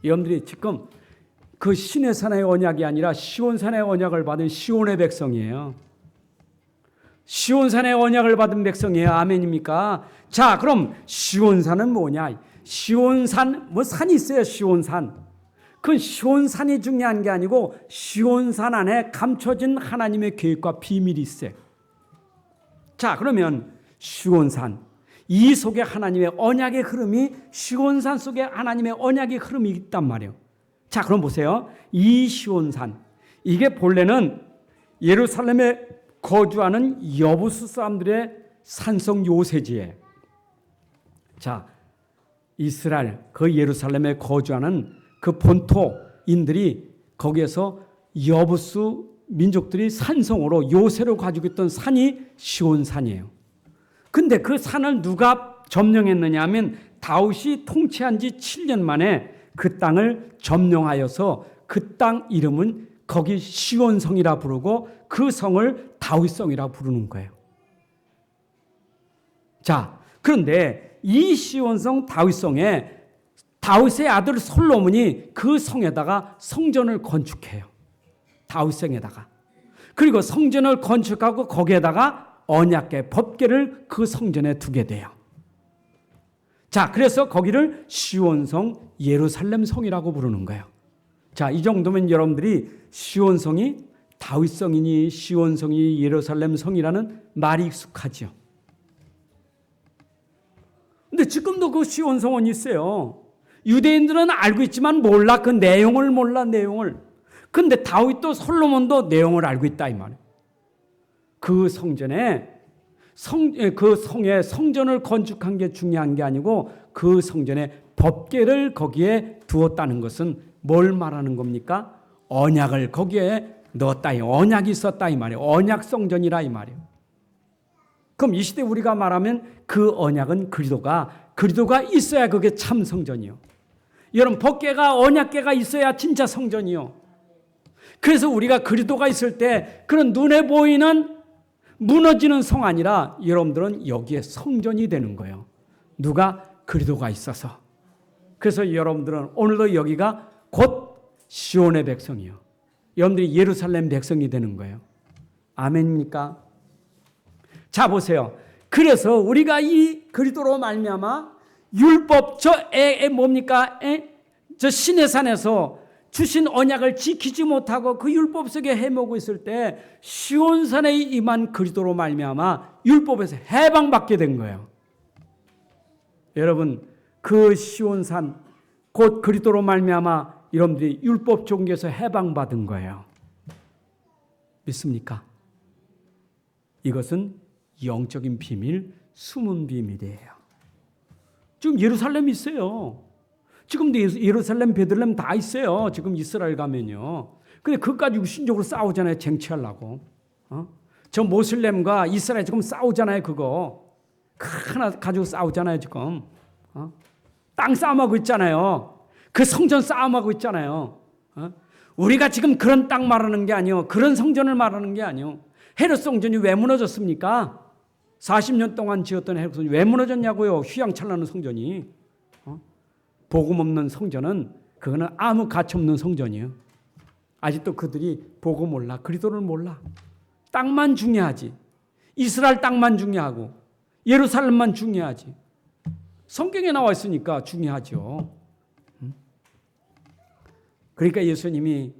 여러분들이 지금 그 시내산의 언약이 아니라 시온산의 언약을 받은 시온의 백성이에요. 시온산의 언약을 받은 백성이에요. 아멘입니까? 자, 그럼 시온산은 뭐냐? 시온산, 뭐 산이 있어요. 시온산. 그 시온산이 중요한 게 아니고 시온산 안에 감춰진 하나님의 계획과 비밀이 있어요. 자, 그러면 시온산, 이 속에 하나님의 언약의 흐름이 시온산 속에 하나님의 언약의 흐름이 있단 말이에요. 자, 그럼 보세요. 이 시온산, 이게 본래는 예루살렘에 거주하는 여부수 사람들의 산성 요새지에, 자, 이스라엘 그 예루살렘에 거주하는 그 본토인들이 거기에서 여부수 민족들이 산성으로 요새로 가지고 있던 산이 시온산이에요. 근데 그 산을 누가 점령했느냐 하면 다윗이 통치한 지 7년 만에 그 땅을 점령하여서 그 땅 이름은 거기 시온성이라 부르고 그 성을 다윗성이라 부르는 거예요. 자, 그런데 이 시온성 다윗성에 다윗의 아들 솔로몬이 그 성에다가 성전을 건축해요. 다윗성에다가. 그리고 성전을 건축하고 거기에다가 언약궤, 법궤를 그 성전에 두게 돼요. 자, 그래서 거기를 시온성, 예루살렘성이라고 부르는 거예요. 자, 이 정도면 여러분들이 시온성이 다윗성이니 시온성이 예루살렘성이라는 말이 익숙하죠. 근데 지금도 그 시온성은 있어요. 유대인들은 알고 있지만 몰라. 그 내용을 몰라, 내용을. 근데 다윗도 솔로몬도 내용을 알고 있다 이 말이에요. 그 성전에 그 성에 성전을 건축한 게 중요한 게 아니고 그 성전에 법궤를 거기에 두었다는 것은 뭘 말하는 겁니까? 언약을 거기에 넣었다. 언약이 있었다 이 말이에요. 언약 성전이라 이 말이에요. 그럼 이 시대 우리가 말하면 그 언약은 그리스도가 있어야 그게 참 성전이요. 여러분, 법궤가 언약궤가 있어야 진짜 성전이요. 그래서 우리가 그리스도가 있을 때 그런 눈에 보이는 무너지는 성 아니라 여러분들은 여기에 성전이 되는 거예요. 누가? 그리스도가 있어서. 그래서 여러분들은 오늘도 여기가 곧 시온의 백성이요. 여러분들이 예루살렘 백성이 되는 거예요. 아멘입니까? 자, 보세요. 그래서 우리가 이 그리스도로 말미암아 율법 뭡니까? 저 시내산에서 주신 언약을 지키지 못하고 그 율법 속에 헤매고 있을 때 시온산에 임한 그리스도로 말미암아 율법에서 해방받게 된 거예요. 여러분, 그 시온산 곧 그리스도로 말미암아 여러분들이 율법 종교에서 해방받은 거예요. 믿습니까? 이것은 영적인 비밀, 숨은 비밀이에요. 지금 예루살렘이 있어요. 지금도 예루살렘, 베들레헴 다 있어요. 지금 이스라엘 가면요. 근데 그것 가지고 신적으로 싸우잖아요. 쟁취하려고. 저 모슬렘과 이스라엘 지금 싸우잖아요. 그거. 하나 가지고 싸우잖아요 지금. 땅 싸움하고 있잖아요. 그 성전 싸움하고 있잖아요. 우리가 지금 그런 땅 말하는 게 아니요, 그런 성전을 말하는 게 아니요. 헤롯 성전이 왜 무너졌습니까? 40년 동안 지었던 헤롯 성전이 왜 무너졌냐고요. 휘황찬란한 성전이. 복음 없는 성전은 그거는 아무 가치 없는 성전이에요. 아직도 그들이 복음 몰라, 그리스도를 몰라. 땅만 중요하지. 이스라엘 땅만 중요하고 예루살렘만 중요하지. 성경에 나와 있으니까 중요하죠. 그러니까 예수님이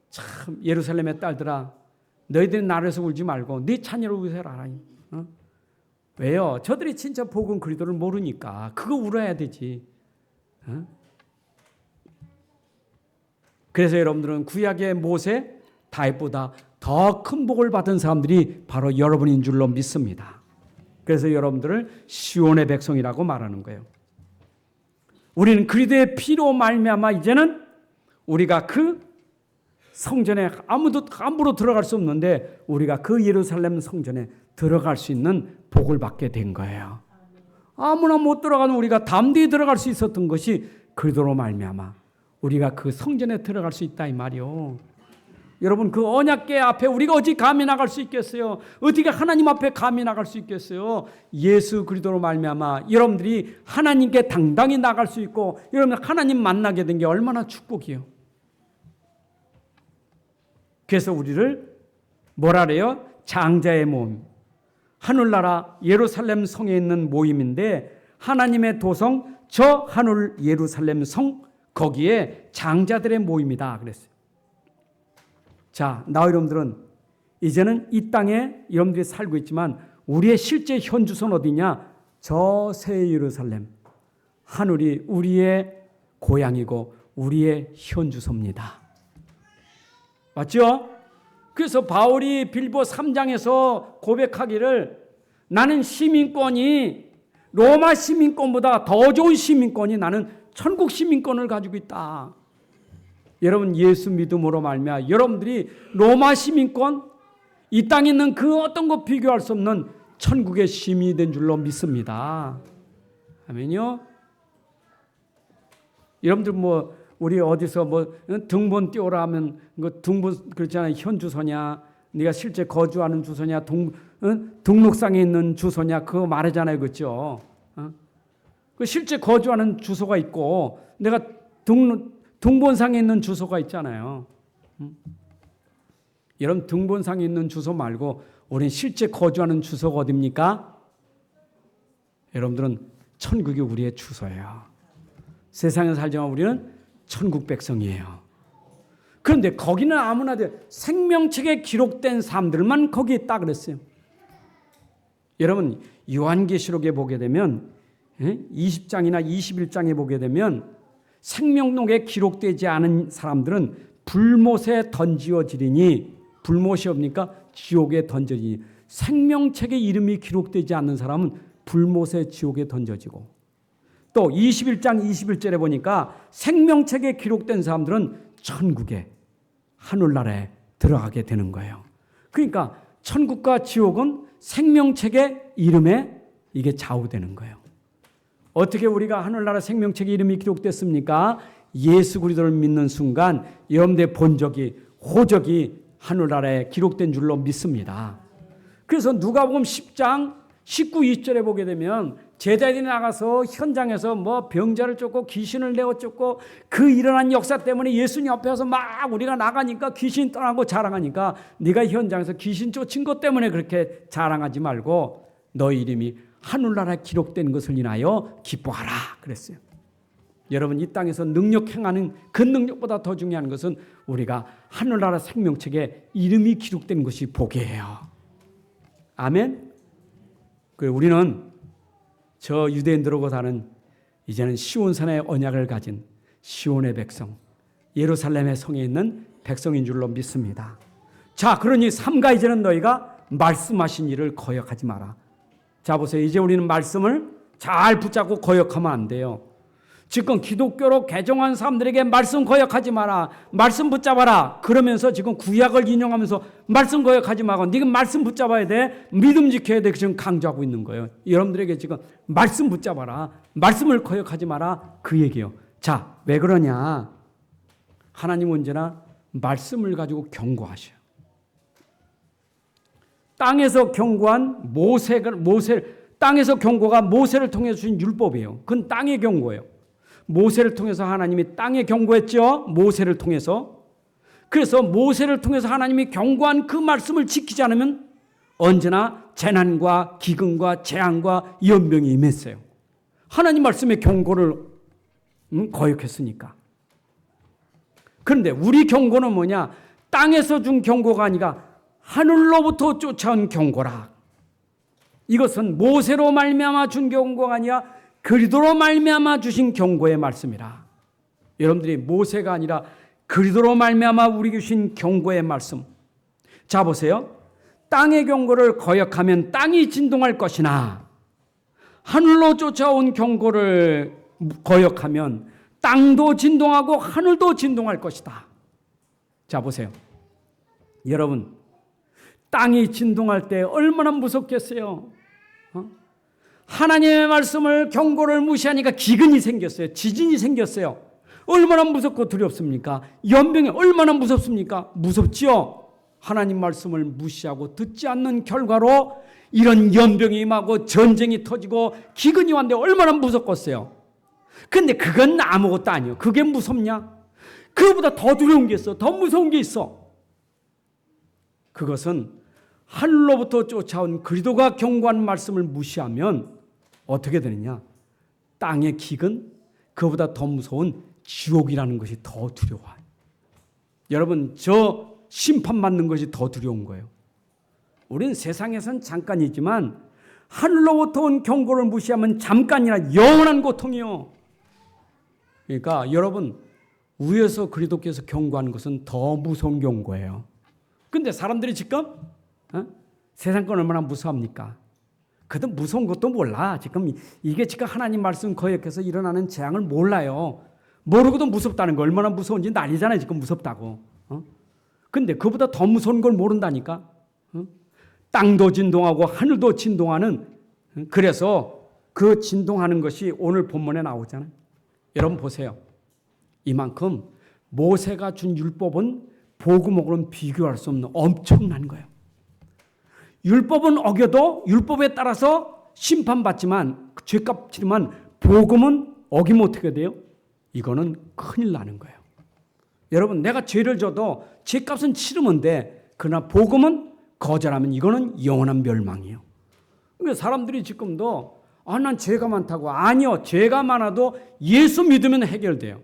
참 예루살렘의 딸들아, 너희들 나라에서 울지 말고 네 자녀를 울어라. 왜요? 저들이 진짜 복음 그리스도를 모르니까 그거 울어야 되지. 그래서 여러분들은 구약의 모세, 다윗보다 더 큰 복을 받은 사람들이 바로 여러분인 줄로 믿습니다. 그래서 여러분들을 시온의 백성이라고 말하는 거예요. 우리는 그리스도의 피로 말미암아 이제는 우리가 그 성전에 함부로 들어갈 수 없는데 우리가 그 예루살렘 성전에 들어갈 수 있는 복을 받게 된 거예요. 아무나 못 들어가는 우리가 담대히 들어갈 수 있었던 것이 그리스도로 말미암아 우리가 그 성전에 들어갈 수 있다 이 말이요. 여러분, 그 언약궤 앞에 우리가 어찌 감히 나갈 수 있겠어요? 어떻게 하나님 앞에 감히 나갈 수 있겠어요? 예수 그리스도로 말미암아 여러분들이 하나님께 당당히 나갈 수 있고 여러분 하나님 만나게 된 게 얼마나 축복이에요. 그래서 우리를 뭐라 그래요? 장자의 모임. 하늘나라 예루살렘 성에 있는 모임인데 하나님의 도성 저 하늘 예루살렘 성 거기에 장자들의 모임이다 그랬어요. 자, 나 여러분들은 이제는 이 땅에 여러분들이 살고 있지만 우리의 실제 현주소는 어디냐? 저 새 예루살렘. 하늘이 우리의 고향이고 우리의 현주소입니다. 맞죠? 그래서 바울이 빌보 3장에서 고백하기를 나는 시민권이 로마 시민권보다 더 좋은 시민권이 나는 천국 시민권을 가지고 있다. 여러분 예수 믿음으로 말미암아 여러분들이 로마 시민권, 이 땅에 있는 그 어떤 것 비교할 수 없는 천국의 시민이 된 줄로 믿습니다. 아멘요. 여러분들 뭐 우리 어디서 뭐 등본 띄우라 하면 그 등본 그렇잖아요. 현 주소냐, 네가 실제 거주하는 주소냐, 등록상에 있는 주소냐 그거 말하잖아요, 그렇죠? 그 실제 거주하는 주소가 있고 내가 등본상에 있는 주소가 있잖아요. 여러분 등본상에 있는 주소 말고 우리는 실제 거주하는 주소가 어디입니까? 여러분들은 천국이 우리의 주소예요. 세상에 살지만 우리는 천국 백성이에요. 그런데 거기는 아무나 생명책에 기록된 사람들만 거기에 있다 그랬어요. 여러분 요한계시록에 보게 되면 20장이나 21장에 보게 되면 생명록에 기록되지 않은 사람들은 불못에 던지어지리니, 불못이 뭡니까? 지옥에 던져지니. 생명책에 이름이 기록되지 않는 사람은 불못에 지옥에 던져지고, 또 21장 21절에 보니까 생명책에 기록된 사람들은 천국에 하늘나라에 들어가게 되는 거예요. 그러니까 천국과 지옥은 생명책의 이름에 이게 좌우되는 거예요. 어떻게 우리가 하늘나라 생명책의 이름이 기록됐습니까? 예수 그리스도를 믿는 순간 여러분들의 본적이 호적이 하늘나라에 기록된 줄로 믿습니다. 그래서 누가복음 10장 19, 20절에 보게 되면 제자들이 나가서 현장에서 뭐 병자를 쫓고 귀신을 내어 쫓고 그 일어난 역사 때문에 예수님 앞에 와서 막 우리가 나가니까 귀신 떠나고 자랑하니까 네가 현장에서 귀신 쫓은 것 때문에 그렇게 자랑하지 말고 너희 이름이 하늘나라에 기록된 것을 인하여 기뻐하라 그랬어요. 여러분 이 땅에서 능력 행하는 그 능력보다 더 중요한 것은 우리가 하늘나라 생명책에 이름이 기록된 것이 복이에요. 아멘. 그리고 우리는 저 유대인들하고 다른 이제는 시온산의 언약을 가진 시온의 백성, 예루살렘의 성에 있는 백성인 줄로 믿습니다. 자, 그러니 삼가 이제는 너희가 말씀하신 일을 거역하지 마라. 자 보세요. 이제 우리는 말씀을 잘 붙잡고 거역하면 안 돼요. 지금 기독교로 개종한 사람들에게 말씀 거역하지 마라, 말씀 붙잡아라 그러면서 지금 구약을 인용하면서 말씀 거역하지 말고 네가 말씀 붙잡아야 돼, 믿음 지켜야 돼 지금 강조하고 있는 거예요. 여러분들에게 지금 말씀 붙잡아라, 말씀을 거역하지 마라 그 얘기예요. 자, 왜 그러냐? 하나님은 언제나 말씀을 가지고 경고하셔요. 땅에서 경고한 땅에서 경고가 모세를 통해서 주신 율법이에요. 그건 땅의 경고예요. 모세를 통해서 하나님이 땅에 경고했죠. 모세를 통해서. 그래서 모세를 통해서 하나님이 경고한 그 말씀을 지키지 않으면 언제나 재난과 기근과 재앙과 연병이 임했어요. 하나님 말씀의 경고를 거역했으니까. 그런데 우리 경고는 뭐냐? 땅에서 준 경고가 아니라 하늘로부터 쫓아온 경고라. 이것은 모세로 말미암아 준 경고가 아니라 그리스도로 말미암아 주신 경고의 말씀이라. 여러분들이 모세가 아니라 그리스도로 말미암아 우리에게 주신 경고의 말씀. 자 보세요. 땅의 경고를 거역하면 땅이 진동할 것이나 하늘로 쫓아온 경고를 거역하면 땅도 진동하고 하늘도 진동할 것이다. 자 보세요. 여러분, 땅이 진동할 때 얼마나 무섭겠어요. 하나님의 말씀을 경고를 무시하니까 기근이 생겼어요. 지진이 생겼어요. 얼마나 무섭고 두렵습니까? 연병이 얼마나 무섭습니까? 무섭지요. 하나님 말씀을 무시하고 듣지 않는 결과로 이런 연병이 임하고 전쟁이 터지고 기근이 왔는데 얼마나 무섭겠어요. 근데 그건 아무것도 아니에요. 그게 무섭냐? 그거보다 더 두려운 게 있어. 더 무서운 게 있어. 그것은 하늘로부터 쫓아온 그리스도가 경고한 말씀을 무시하면 어떻게 되느냐? 땅의 기근, 그보다 더 무서운 지옥이라는 것이 더 두려워요. 여러분, 저 심판받는 것이 더 두려운 거예요. 우리는 세상에선 잠깐이지만 하늘로부터 온 경고를 무시하면 잠깐이나 영원한 고통이요. 그러니까 여러분, 위에서 그리스도께서 경고하는 것은 더 무서운 경고예요. 근데 사람들이 지금 세상 건 얼마나 무서합니까? 그도 무서운 것도 몰라. 지금 이게 지금 하나님 말씀 거역해서 일어나는 재앙을 몰라요. 모르고도 무섭다는 거 얼마나 무서운지 난리잖아요. 지금 무섭다고. 근데 그보다 더 무서운 걸 모른다니까. 땅도 진동하고 하늘도 진동하는, 그래서 그 진동하는 것이 오늘 본문에 나오잖아요. 여러분 보세요. 이만큼 모세가 준 율법은 복음하고는 비교할 수 없는 엄청난 거예요. 율법은 어겨도 율법에 따라서 심판받지만 죄값 치르만 복음은 어기면 어떻게 돼요? 이거는 큰일 나는 거예요. 여러분, 내가 죄를 져도 죄값은 치르면 돼. 그러나 복음은 거절하면 이거는 영원한 멸망이에요. 그러니까 사람들이 지금도 난 죄가 많다고. 아니요. 죄가 많아도 예수 믿으면 해결돼요.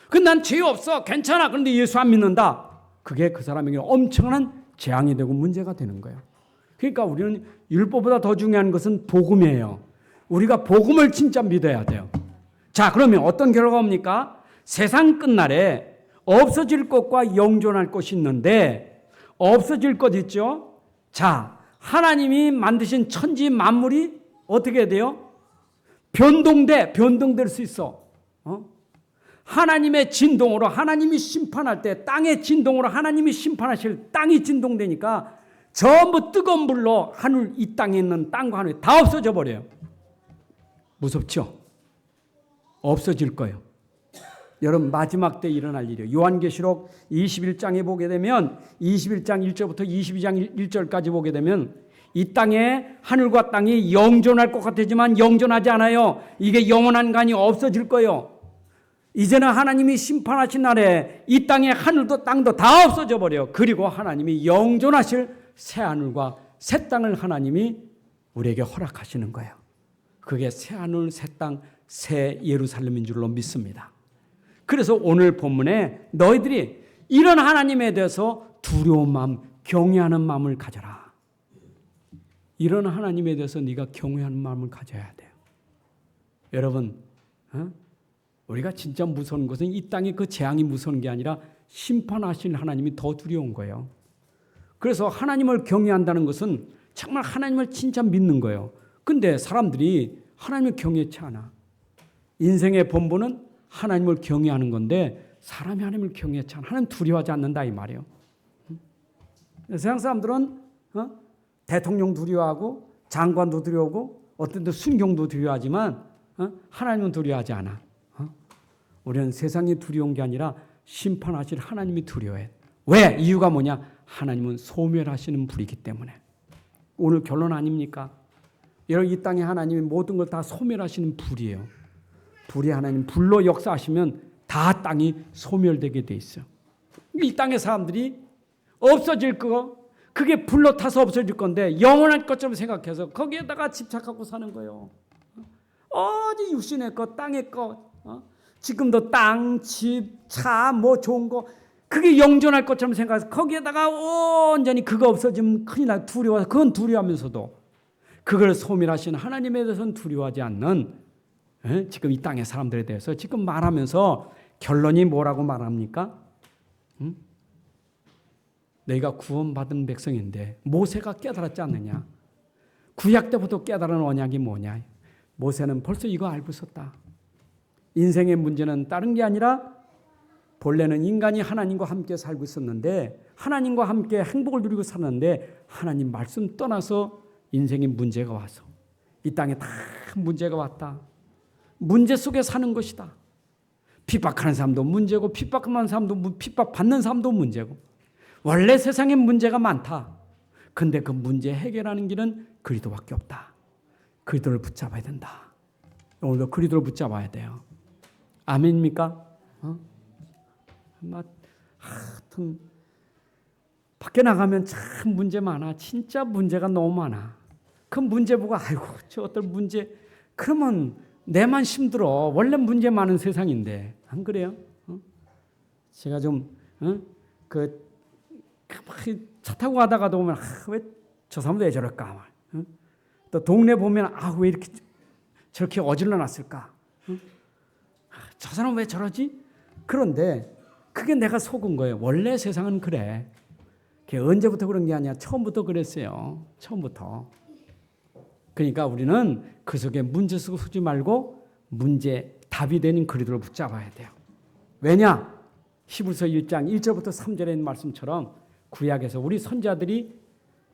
근데 난 죄 없어. 괜찮아. 그런데 예수 안 믿는다. 그게 그 사람에게 엄청난 재앙이 되고 문제가 되는 거예요. 그러니까 우리는 율법보다 더 중요한 것은 복음이에요. 우리가 복음을 진짜 믿어야 돼요. 자, 그러면 어떤 결과가 옵니까? 세상 끝날에 없어질 것과 영존할 것이 있는데, 없어질 것 있죠? 자, 하나님이 만드신 천지 만물이 어떻게 돼요? 변동될 수 있어. 하나님의 진동으로 하나님이 심판할 때, 땅의 진동으로 하나님이 심판하실 땅이 진동되니까 전부 뜨거운 불로 하늘, 이 땅에 있는 땅과 하늘이 다 없어져 버려요. 무섭죠? 없어질 거예요. 여러분, 마지막 때 일어날 일이에요. 요한계시록 21장에 보게 되면 21장 1절부터 22장 1절까지 보게 되면 이 땅에 하늘과 땅이 영존할 것 같지만 영존하지 않아요. 이게 영원한 간이 없어질 거예요. 이제는 하나님이 심판하신 날에 이 땅의 하늘도 땅도 다 없어져 버려요. 그리고 하나님이 영존하실 새 하늘과 새 땅을 하나님이 우리에게 허락하시는 거예요. 그게 새 하늘, 새 땅, 새 예루살렘인 줄로 믿습니다. 그래서 오늘 본문에 너희들이 이런 하나님에 대해서 두려운 마음, 경외하는 마음을 가져라. 이런 하나님에 대해서 네가 경외하는 마음을 가져야 돼요. 여러분, 우리가 진짜 무서운 것은 이 땅의 그 재앙이 무서운 게 아니라 심판하신 하나님이 더 두려운 거예요. 그래서 하나님을 경외한다는 것은 정말 하나님을 진짜 믿는 거예요. 근데 사람들이 하나님을 경외치 않아. 인생의 본분은 하나님을 경외하는 건데 사람이 하나님을 경외치 않아. 하나님 두려워하지 않는다 이 말이에요. 세상 사람들은 대통령 두려워하고 장관도 두려워하고 어떤 데 순경도 두려워하지만 하나님은 두려워하지 않아. 우리는 세상이 두려운 게 아니라 심판하실 하나님이 두려워해. 왜? 이유가 뭐냐? 하나님은 소멸하시는 분이기 때문에. 오늘 결론 아닙니까? 여러분 이 땅에 하나님이 모든 걸 다 소멸하시는 불이에요. 불이 하나님 불로 역사하시면 다 땅이 소멸되게 돼 있어요. 이 땅의 사람들이 없어질 거 그게 불로 타서 없어질 건데 영원할 것처럼 생각해서 거기에다가 집착하고 사는 거예요. 어디 육신의 것, 땅의 것, 지금도 땅, 집, 차, 뭐 좋은 거 그게 영존할 것처럼 생각해서 거기에다가 온전히 그거 없어지면 큰일 나 두려워서 그건 두려워하면서도 그걸 소멸하신 하나님에 대해서는 두려워하지 않는 지금 이 땅의 사람들에 대해서 지금 말하면서 결론이 뭐라고 말합니까? 너희가 구원받은 백성인데 모세가 깨달았지 않느냐? 구약 때부터 깨달은 언약이 뭐냐? 모세는 벌써 이거 알고 있었다. 인생의 문제는 다른 게 아니라 본래는 인간이 하나님과 함께 살고 있었는데 하나님과 함께 행복을 누리고 살았는데 하나님 말씀 떠나서 인생에 문제가 와서 이 땅에 다 문제가 왔다. 문제 속에 사는 것이다. 핍박하는 사람도 문제고 핍박하는 사람도 핍박받는 사람도 문제고 원래 세상에 문제가 많다. 근데 그 문제 해결하는 길은 그리스도밖에 없다. 그리스도를 붙잡아야 된다. 오늘도 그리스도를 붙잡아야 돼요. 아멘입니까? 하여튼 밖에 나가면 참 문제 많아. 진짜 문제가 너무 많아. 그 문제 보고 아이고 저 어떤 문제 그러면 내만 힘들어. 원래 문제 많은 세상인데 안 그래요? 제가 좀 차 타고 가다가도 보면 왜 저 사람도 왜 저럴까? 또 동네 보면 왜 이렇게 저렇게 어질러 놨을까? 저 사람 왜 저러지? 그런데 그게 내가 속은 거예요. 원래 세상은 그래. 그게 언제부터 그런 게 아니야. 처음부터 그랬어요. 처음부터. 그러니까 우리는 그 속에 문제 쓰고 쓰지 말고 문제 답이 되는 그리스도를 붙잡아야 돼요. 왜냐? 히브리서 1장 1절부터 3절에 있는 말씀처럼 구약에서 우리 선자들이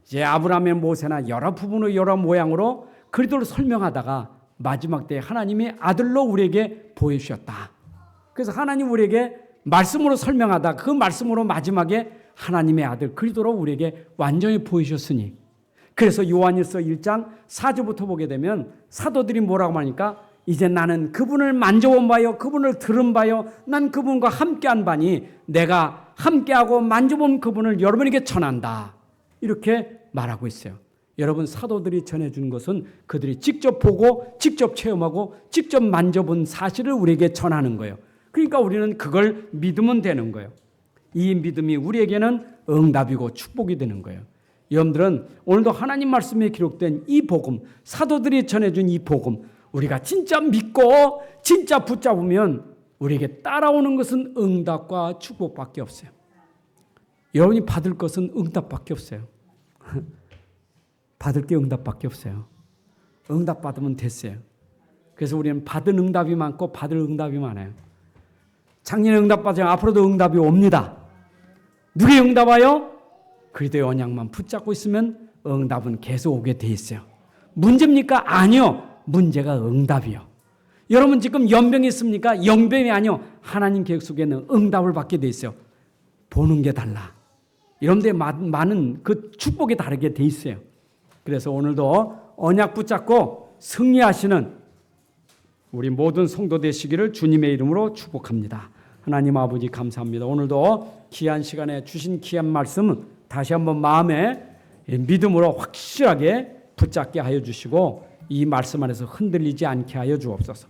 이제 아브라함의 모세나 여러 부분으로 여러 모양으로 그리스도를 설명하다가 마지막 때에 하나님의 아들로 우리에게 보여주셨다. 그래서 하나님 우리에게 말씀으로 설명하다 그 말씀으로 마지막에 하나님의 아들 그리스도로 우리에게 완전히 보여주셨으니 그래서 요한일서 1장 4절부터 보게 되면 사도들이 뭐라고 하니까 이제 나는 그분을 만져본 바요 그분을 들은 바요 난 그분과 함께한 바니 내가 함께하고 만져본 그분을 여러분에게 전한다. 이렇게 말하고 있어요. 여러분 사도들이 전해준 것은 그들이 직접 보고 직접 체험하고 직접 만져본 사실을 우리에게 전하는 거예요. 그러니까 우리는 그걸 믿으면 되는 거예요. 이 믿음이 우리에게는 응답이고 축복이 되는 거예요. 여러분들은 오늘도 하나님 말씀에 기록된 이 복음, 사도들이 전해준 이 복음 우리가 진짜 믿고 진짜 붙잡으면 우리에게 따라오는 것은 응답과 축복밖에 없어요. 여러분이 받을 것은 응답밖에 없어요. 받을 게 응답밖에 없어요. 응답 받으면 됐어요. 그래서 우리는 받은 응답이 많고 받을 응답이 많아요. 작년에 응답 받으면 앞으로도 응답이 옵니다. 누구의 응답 와요? 그리스도의 언약만 붙잡고 있으면 응답은 계속 오게 돼 있어요. 문제입니까? 아니요. 문제가 응답이요. 여러분 지금 연병이 있습니까? 영병이 아니요. 하나님 계획 속에는 응답을 받게 돼 있어요. 보는 게 달라. 여러분들의 많은 그 축복이 다르게 돼 있어요. 그래서 오늘도 언약 붙잡고 승리하시는 우리 모든 성도 되시기를 주님의 이름으로 축복합니다. 하나님 아버지 감사합니다. 오늘도 귀한 시간에 주신 귀한 말씀 다시 한번 마음에 믿음으로 확실하게 붙잡게 하여 주시고 이 말씀 안에서 흔들리지 않게 하여 주옵소서.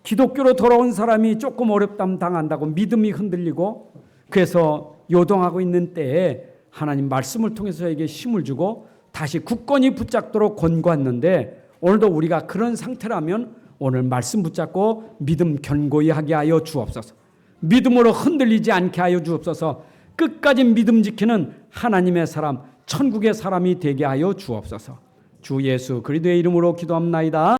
기독교로 돌아온 사람이 조금 어렵담 당한다고 믿음이 흔들리고 그래서 요동하고 있는 때에 하나님 말씀을 통해서 저에게 힘을 주고 다시 굳건히 붙잡도록 권고했는데 오늘도 우리가 그런 상태라면 오늘 말씀 붙잡고 믿음 견고히 하게 하여 주옵소서. 믿음으로 흔들리지 않게 하여 주옵소서. 끝까지 믿음 지키는 하나님의 사람, 천국의 사람이 되게 하여 주옵소서. 주 예수 그리스도의 이름으로 기도합나이다.